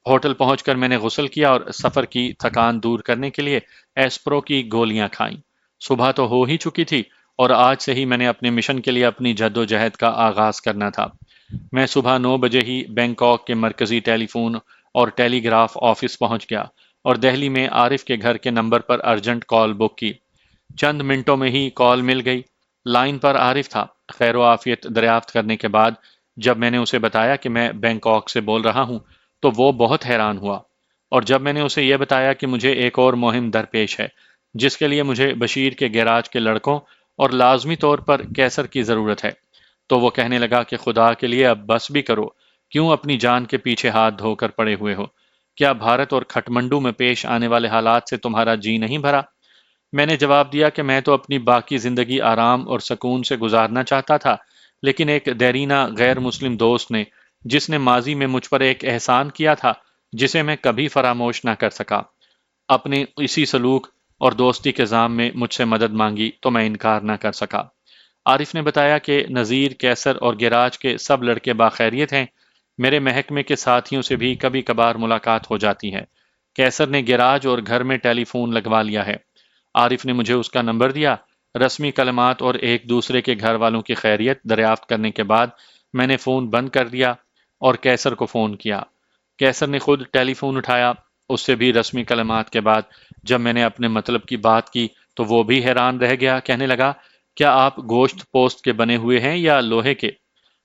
S1: ہوٹل پہنچ کر میں نے غسل کیا اور سفر کی تھکان دور کرنے کے لیے ایسپرو کی گولیاں کھائیں۔ صبح تو ہو ہی چکی تھی اور آج سے ہی میں نے اپنے مشن کے لیے اپنی جد و جہد کا آغاز کرنا تھا۔ میں صبح 9 بجے ہی بینکاک کے مرکزی ٹیلی فون اور ٹیلی گراف آفس پہنچ گیا اور دہلی میں عارف کے گھر کے نمبر پر ارجنٹ کال بک کی۔ چند منٹوں میں ہی کال مل گئی۔ لائن پر عارف تھا۔ خیر و عافیت دریافت کرنے کے بعد جب میں نے اسے بتایا کہ میں بینکاک سے بول رہا ہوں تو وہ بہت حیران ہوا۔ اور جب میں نے اسے یہ بتایا کہ مجھے ایک اور مہم درپیش ہے جس کے لیے مجھے بشیر کے گیراج کے لڑکوں اور لازمی طور پر کیسر کی ضرورت ہے، تو وہ کہنے لگا کہ خدا کے لیے اب بس بھی کرو، کیوں اپنی جان کے پیچھے ہاتھ دھو کر پڑے ہوئے ہو؟ کیا بھارت اور کھٹمنڈو میں پیش آنے والے حالات سے تمہارا جی نہیں بھرا؟ میں نے جواب دیا کہ میں تو اپنی باقی زندگی آرام اور سکون سے گزارنا چاہتا تھا، لیکن ایک دیرینہ غیر مسلم دوست نے، جس نے ماضی میں مجھ پر ایک احسان کیا تھا جسے میں کبھی فراموش نہ کر سکا، اپنے اسی سلوک اور دوستی کے ذام میں مجھ سے مدد مانگی تو میں انکار نہ کر سکا۔ عارف نے بتایا کہ نذیر، کیسر اور گیراج کے سب لڑکے باخیریت ہیں، میرے محکمے کے ساتھیوں سے بھی کبھی کبھار ملاقات ہو جاتی ہے۔ کیسر نے گیراج اور گھر میں ٹیلی فون لگوا لیا ہے۔ عارف نے مجھے اس کا نمبر دیا۔ رسمی کلمات اور ایک دوسرے کے گھر والوں کی خیریت دریافت کرنے کے بعد میں نے فون بند کر دیا اور کیسر کو فون کیا۔ کیسر نے خود ٹیلی فون اٹھایا۔ اس سے بھی رسمی کلمات کے بعد جب میں نے اپنے مطلب کی بات کی تو وہ بھی حیران رہ گیا، کہنے لگا، کیا آپ گوشت پوست کے بنے ہوئے ہیں یا لوہے کے؟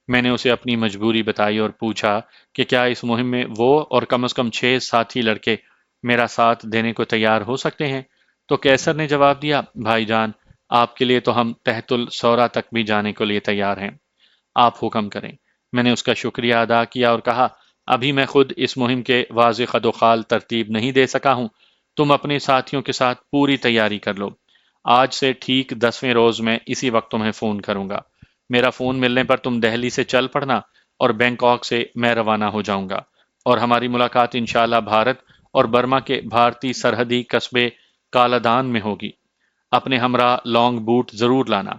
S1: میں نے اسے اپنی مجبوری بتائی اور پوچھا کہ کیا اس مہم میں وہ اور کم از کم 6 ساتھی لڑکے میرا ساتھ دینے کو تیار ہو سکتے ہیں؟ تو کیسر نے جواب دیا، بھائی جان، آپ کے لیے تو ہم تحت الثورہ تک بھی جانے کے لیے تیار ہیں، آپ حکم کریں۔ میں نے اس کا شکریہ ادا کیا اور کہا، ابھی میں خود اس مہم کے واضح خد و خال ترتیب نہیں دے سکا ہوں، تم اپنے ساتھیوں کے ساتھ پوری تیاری کر لو۔ آج سے ٹھیک 10ویں روز میں اسی وقت تمہیں فون کروں گا۔ میرا فون ملنے پر تم دہلی سے چل پڑنا اور بینکاک سے میں روانہ ہو جاؤں گا، اور ہماری ملاقات انشاءاللہ بھارت اور برما کے بھارتی سرحدی قصبے کالادان میں ہوگی۔ اپنے ہمراہ لانگ بوٹ ضرور لانا۔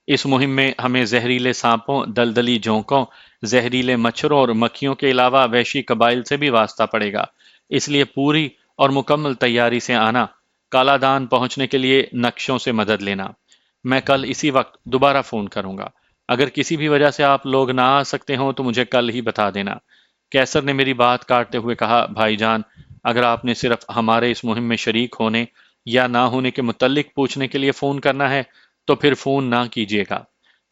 S1: اس مہم میں ہمیں زہریلے سانپوں، دلدلی جونکوں، زہریلے مچھروں اور مکھیوں کے علاوہ وحشی قبائل سے بھی واسطہ پڑے گا، اس لیے پوری اور مکمل تیاری سے آنا۔ کالا دان پہنچنے کے لیے نقشوں سے مدد لینا۔ میں کل اسی وقت دوبارہ فون کروں گا۔ اگر کسی بھی وجہ سے آپ لوگ نہ آ سکتے ہوں تو مجھے کل ہی بتا دینا۔ کیسر نے میری بات کاٹتے ہوئے کہا، بھائی جان، اگر آپ نے صرف ہمارے اس مہم میں شریک ہونے یا نہ ہونے کے متعلق پوچھنے کے لیے فون کرنا ہے تو پھر فون نہ کیجیے گا۔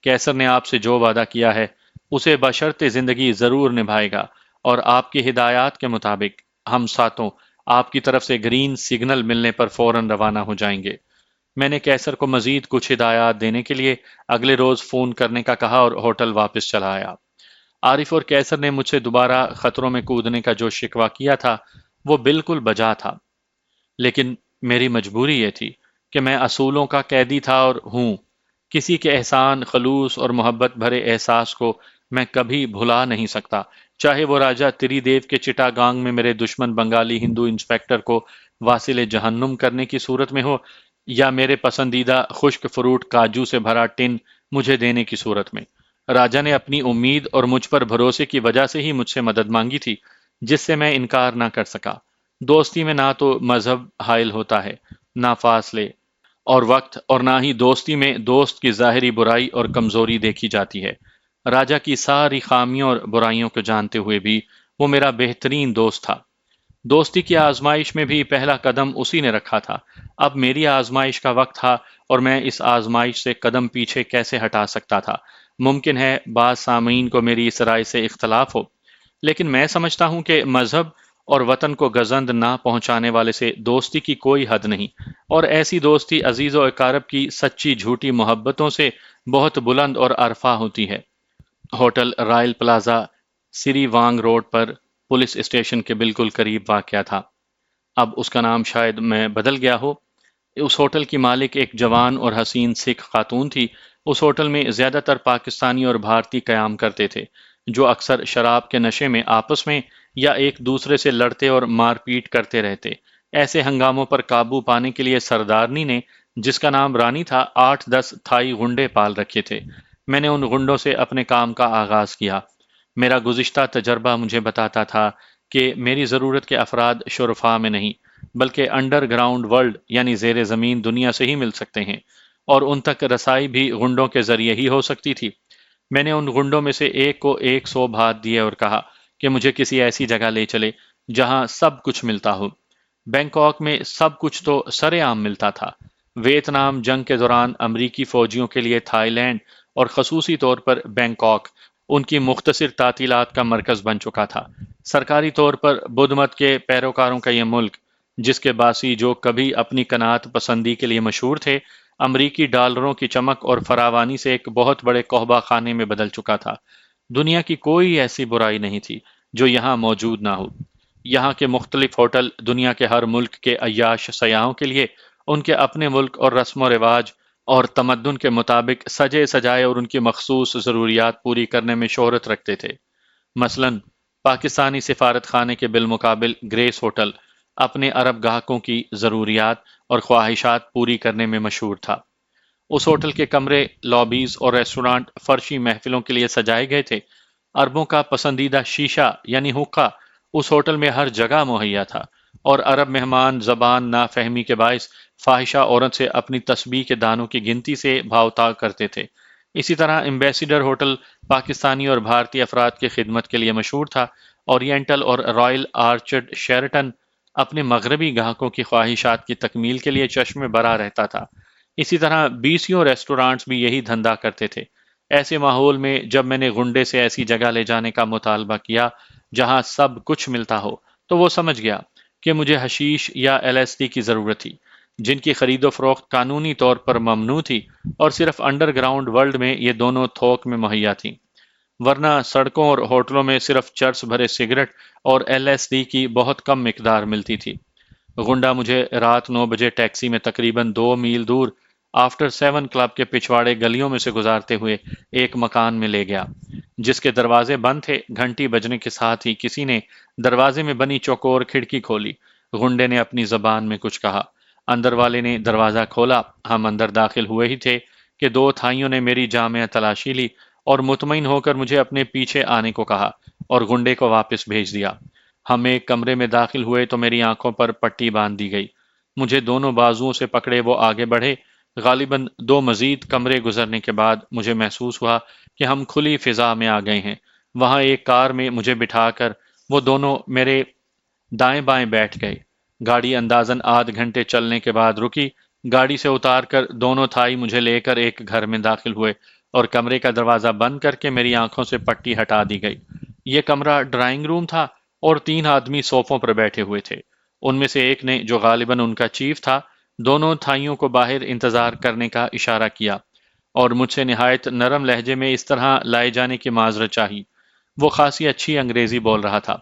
S1: کیسر نے آپ سے جو وعدہ کیا ہے اسے بشرط زندگی ضرور نبھائے گا، اور آپ کی ہدایات کے مطابق ہم ساتوں آپ کی طرف سے گرین سگنل ملنے پر فوراً روانہ ہو جائیں گے۔ میں نے کیسر کو مزید کچھ ہدایات دینے کے لیے اگلے روز فون کرنے کا کہا اور ہوٹل واپس چلا آیا۔ عارف اور کیسر نے مجھ سے دوبارہ خطروں میں کودنے کا جو شکوہ کیا تھا وہ بالکل بجا تھا، لیکن میری مجبوری یہ تھی کہ میں اصولوں کا قیدی تھا اور ہوں۔ کسی کے احسان، خلوص اور محبت بھرے احساس کو میں کبھی بھلا نہیں سکتا، چاہے وہ راجہ تری دیو کے چٹا گانگ میں میرے دشمن بنگالی ہندو انسپیکٹر کو واصل جہنم کرنے کی صورت میں ہو، یا میرے پسندیدہ خشک فروٹ کاجو سے بھرا ٹن مجھے دینے کی صورت میں۔ راجہ نے اپنی امید اور مجھ پر بھروسے کی وجہ سے ہی مجھ سے مدد مانگی تھی، جس سے میں انکار نہ کر سکا۔ دوستی میں نہ تو مذہب حائل ہوتا ہے، نہ فاصلے اور وقت، اور نہ ہی دوستی میں دوست کی ظاہری برائی اور کمزوری دیکھی جاتی ہے۔ راجہ کی ساری خامیوں اور برائیوں کو جانتے ہوئے بھی وہ میرا بہترین دوست تھا۔ دوستی کی آزمائش میں بھی پہلا قدم اسی نے رکھا تھا۔ اب میری آزمائش کا وقت تھا اور میں اس آزمائش سے قدم پیچھے کیسے ہٹا سکتا تھا؟ ممکن ہے بعض سامعین کو میری اس رائے سے اختلاف ہو، لیکن میں سمجھتا ہوں کہ مذہب اور وطن کو گزند نہ پہنچانے والے سے دوستی کی کوئی حد نہیں، اور ایسی دوستی عزیز و اقارب کی سچی جھوٹی محبتوں سے بہت بلند اور عرفا ہوتی ہے۔ ہوٹل رائل پلازا سری وانگ روڈ پر پولیس اسٹیشن کے بالکل قریب واقع تھا۔ اب اس کا نام شاید میں بدل گیا ہو۔ اس ہوٹل کی مالک ایک جوان اور حسین سکھ خاتون تھی۔ اس ہوٹل میں زیادہ تر پاکستانی اور بھارتی قیام کرتے تھے، جو اکثر شراب کے نشے میں آپس میں یا ایک دوسرے سے لڑتے اور مار پیٹ کرتے رہتے۔ ایسے ہنگاموں پر قابو پانے کے لیے سردارنی نے، جس کا نام رانی تھا، 8-10 تھائی غنڈے پال رکھے تھے۔ میں نے ان غنڈوں سے اپنے کام کا آغاز کیا۔ میرا گزشتہ تجربہ مجھے بتاتا تھا کہ میری ضرورت کے افراد شرفاء میں نہیں بلکہ انڈر گراؤنڈ ورلڈ یعنی زیر زمین دنیا سے ہی مل سکتے ہیں، اور ان تک رسائی بھی غنڈوں کے ذریعے ہی ہو سکتی تھی۔ میں نے ان غنڈوں میں سے ایک کو 100 بھات دیے اور کہا کہ مجھے کسی ایسی جگہ لے چلے جہاں سب کچھ ملتا ہو۔ بینکاک میں سب کچھ تو سرے عام ملتا تھا۔ ویتنام جنگ کے دوران امریکی فوجیوں کے لیے تھائی لینڈ اور خصوصی طور پر بینکاک ان کی مختصر تعطیلات کا مرکز بن چکا تھا۔ سرکاری طور پر بدھ مت کے پیروکاروں کا یہ ملک، جس کے باسی جو کبھی اپنی قناعت پسندی کے لیے مشہور تھے، امریکی ڈالروں کی چمک اور فراوانی سے ایک بہت بڑے قحبہ خانے میں بدل چکا تھا۔ دنیا کی کوئی ایسی برائی نہیں تھی جو یہاں موجود نہ ہو۔ یہاں کے مختلف ہوٹل دنیا کے ہر ملک کے عیاش سیاحوں کے لیے ان کے اپنے ملک اور رسم و رواج اور تمدن کے مطابق سجے سجائے اور ان کی مخصوص ضروریات پوری کرنے میں شہرت رکھتے تھے۔ مثلا پاکستانی سفارت خانے کے بالمقابل گریس ہوٹل اپنے عرب گاہکوں کی ضروریات اور خواہشات پوری کرنے میں مشہور تھا۔ اس ہوٹل کے کمرے، لابیز اور ریسٹورانٹ فرشی محفلوں کے لیے سجائے گئے تھے۔ عربوں کا پسندیدہ شیشہ یعنی حقہ اس ہوٹل میں ہر جگہ مہیا تھا، اور عرب مہمان زبان نا فہمی کے باعث فاحشہ عورت سے اپنی تسبیح کے دانوں کی گنتی سے بھاؤ تاؤ کرتے تھے۔ اسی طرح ایمبیسیڈر ہوٹل پاکستانی اور بھارتی افراد کی خدمت کے لیے مشہور تھا۔ اورینٹل اور رائل آرچڈ شیرٹن اپنے مغربی گاہکوں کی خواہشات کی تکمیل کے لیے چشم برا رہتا تھا۔ اسی طرح بیسیوں ریسٹورانٹس بھی یہی دھندا کرتے تھے۔ ایسے ماحول میں جب میں نے گنڈے سے ایسی جگہ لے جانے کا مطالبہ کیا جہاں سب کچھ ملتا ہو، تو وہ سمجھ گیا کہ مجھے حشیش یا ایل ایس ڈی کی ضرورت تھی، جن کی خرید و فروخت قانونی طور پر ممنوع تھی، اور صرف انڈر گراؤنڈ ورلڈ میں یہ دونوں تھوک میں مہیا تھیں۔ ورنہ سڑکوں اور ہوٹلوں میں صرف چرس بھرے سگریٹ اور ایل ایس ڈی کی بہت کم مقدار ملتی تھی۔ گنڈا مجھے رات 9 بجے ٹیکسی میں تقریباً 2 میل دور آفٹر 7 کلب کے پچھواڑے گلیوں میں سے گزارتے ہوئے ایک مکان میں لے گیا، جس کے دروازے بند تھے۔ گھنٹی بجنے کے ساتھ ہی کسی نے دروازے میں بنی چوکور کھڑکی کھولی۔ گنڈے نے اپنی زبان میں کچھ کہا۔ اندر والے نے دروازہ کھولا۔ ہم اندر داخل ہوئے ہی تھے کہ دو تھائیوں نے میری جامع تلاشی لی اور مطمئن ہو کر مجھے اپنے پیچھے آنے کو کہا اور گنڈے کو واپس بھیج دیا۔ ہم ایک کمرے میں داخل ہوئے تو میری آنکھوں پر پٹی باندھ دی گئی۔ مجھے دونوں بازوؤں سے پکڑے وہ آگے بڑھے۔ غالباً 2 مزید کمرے گزرنے کے بعد مجھے محسوس ہوا کہ ہم کھلی فضا میں آ گئے ہیں۔ وہاں ایک کار میں مجھے بٹھا کر وہ دونوں میرے دائیں بائیں بیٹھ گئے۔ گاڑی اندازاً آدھ گھنٹے چلنے کے بعد رکی۔ گاڑی سے اتار کر دونوں تھائی مجھے لے کر ایک گھر میں داخل ہوئے اور کمرے کا دروازہ بند کر کے میری آنکھوں سے پٹی ہٹا دی گئی۔ یہ کمرہ ڈرائنگ روم تھا اور 3 آدمی صوفوں پر بیٹھے ہوئے تھے۔ ان میں سے ایک نے، جو غالباً ان کا چیف تھا، دونوں تھائیوں کو باہر انتظار کرنے کا اشارہ کیا اور مجھ سے نہایت نرم لہجے میں اس طرح لائے جانے کی معذرت چاہی۔ وہ خاصی اچھی انگریزی بول رہا تھا۔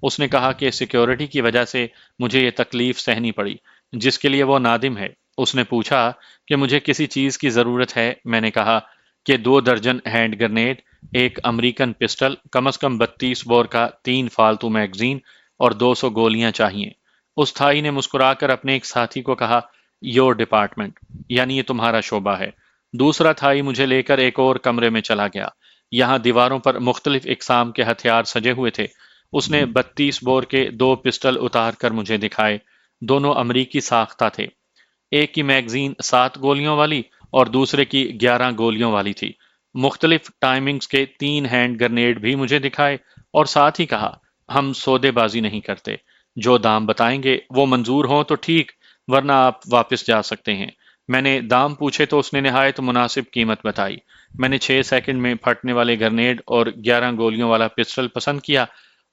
S1: اس نے کہا کہ سیکیورٹی کی وجہ سے مجھے یہ تکلیف سہنی پڑی، جس کے لیے وہ نادم ہے۔ اس نے پوچھا کہ مجھے کسی چیز کی ضرورت ہے۔ میں نے کہا کہ 2 درجن ہینڈ گرنیڈ، ایک امریکن پسٹل، کم از کم 32 بور کا 3 فالتو میگزین اور 200 گولیاں چاہیے۔ اس تھائی نے مسکرا کر اپنے ایک ساتھی کو کہا، یور ڈپارٹمنٹ، یعنی یہ تمہارا شعبہ ہے۔ دوسرا تھائی مجھے لے کر ایک اور کمرے میں چلا گیا۔ یہاں دیواروں پر مختلف اقسام کے ہتھیار سجے ہوئے تھے۔ اس نے 32 بور کے 2 پسٹل اتار کر مجھے دکھائے۔ دونوں امریکی ساختہ تھے۔ ایک کی میگزین 7 گولیوں والی اور دوسرے کی 11 گولیوں والی تھی۔ مختلف ٹائمنگز کے 3 ہینڈ گرنیڈ بھی مجھے دکھائے اور ساتھ ہی کہا، ہم سودے بازی نہیں کرتے، جو دام بتائیں گے وہ منظور ہوں تو ٹھیک، ورنہ آپ واپس جا سکتے ہیں۔ میں نے دام پوچھے تو اس نے نہایت مناسب قیمت بتائی۔ میں نے 6 سیکنڈ میں پھٹنے والے گرنیڈ اور 11 گولیوں والا پسٹل پسند کیا۔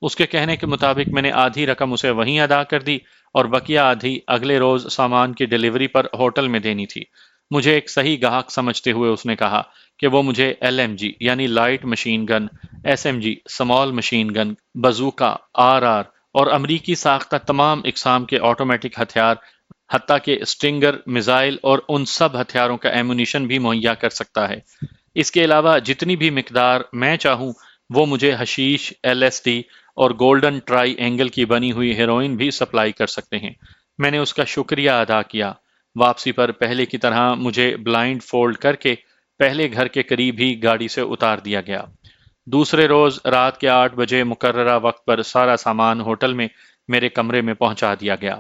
S1: اس کے کہنے کے مطابق میں نے آدھی رقم اسے وہیں ادا کر دی اور بقیہ آدھی اگلے روز سامان کی ڈیلیوری پر ہوٹل میں دینی تھی۔ مجھے ایک صحیح گاہک سمجھتے ہوئے اس نے کہا کہ وہ مجھے ایل ایم جی یعنی light machine gun, S M G small machine gun, bazooka, R R اور امریکی ساختہ تمام اقسام کے آٹومیٹک ہتھیار، حتیٰ کہ اسٹنگر، میزائل اور ان سب ہتھیاروں کا ایمونیشن بھی مہیا کر سکتا ہے۔ اس کے علاوہ جتنی بھی مقدار میں چاہوں وہ مجھے حشیش، ایل ایس ڈی اور گولڈن ٹرائی اینگل کی بنی ہوئی ہیروئن بھی سپلائی کر سکتے ہیں۔ میں نے اس کا شکریہ ادا کیا۔ واپسی پر پہلے کی طرح مجھے بلائنڈ فولڈ کر کے پہلے گھر کے قریب ہی گاڑی سے اتار دیا گیا۔ دوسرے روز رات کے 8 بجے مقررہ وقت پر سارا سامان ہوٹل میں میرے کمرے میں پہنچا دیا گیا۔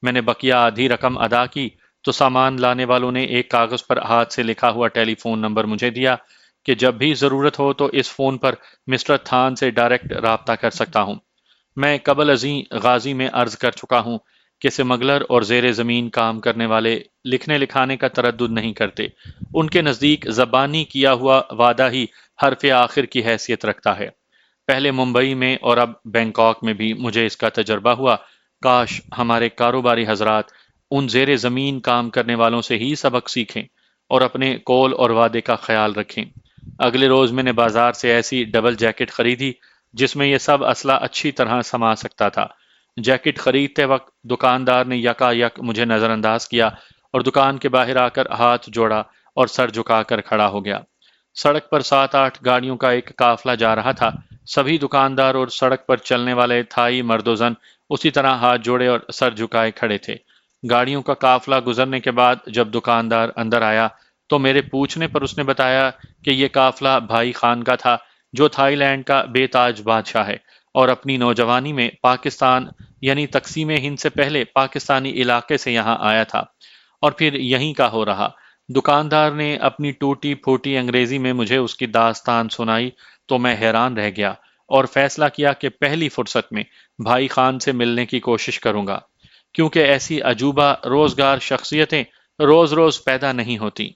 S1: میں نے بقیہ آدھی رقم ادا کی تو سامان لانے والوں نے ایک کاغذ پر ہاتھ سے لکھا ہوا ٹیلی فون نمبر مجھے دیا کہ جب بھی ضرورت ہو تو اس فون پر مسٹر تھان سے ڈائریکٹ رابطہ کر سکتا ہوں۔ میں قبل ازیں غازی میں عرض کر چکا ہوں کہ سمگلر اور زیر زمین کام کرنے والے لکھنے لکھانے کا تردد نہیں کرتے۔ ان کے نزدیک زبانی کیا ہوا وعدہ ہی حرف آخر کی حیثیت رکھتا ہے۔ پہلے ممبئی میں اور اب بینکاک میں بھی مجھے اس کا تجربہ ہوا۔ کاش ہمارے کاروباری حضرات ان زیر زمین کام کرنے والوں سے ہی سبق سیکھیں اور اپنے قول اور وعدے کا خیال رکھیں۔ اگلے روز میں نے بازار سے ایسی ڈبل جیکٹ خریدی جس میں یہ سب اسلحہ اچھی طرح سما سکتا تھا۔ جیکٹ خریدتے وقت دکاندار نے یکا یک مجھے نظر انداز کیا اور دکان کے باہر آ کر ہاتھ جوڑا اور سر جھکا کر کھڑا ہو گیا۔ سڑک پر 7-8 گاڑیوں کا ایک قافلہ جا رہا تھا۔ سبھی دکاندار اور سڑک پر چلنے والے تھائی مرد و زن اسی طرح ہاتھ جوڑے اور سر جھکائے کھڑے تھے۔ گاڑیوں کا قافلہ گزرنے کے بعد جب دکاندار اندر آیا تو میرے پوچھنے پر اس نے بتایا کہ یہ قافلہ بھائی خان کا تھا، جو تھائی لینڈ کا بے تاج بادشاہ ہے اور اپنی نوجوانی میں پاکستان یعنی تقسیم ہند سے پہلے پاکستانی علاقے سے یہاں آیا تھا اور پھر یہیں کا ہو رہا۔ دکاندار نے اپنی ٹوٹی پھوٹی انگریزی میں مجھے اس کی داستان سنائی تو میں حیران رہ گیا اور فیصلہ کیا کہ پہلی فرصت میں بھائی خان سے ملنے کی کوشش کروں گا، کیونکہ ایسی عجوبہ روزگار شخصیتیں روز روز پیدا نہیں ہوتی۔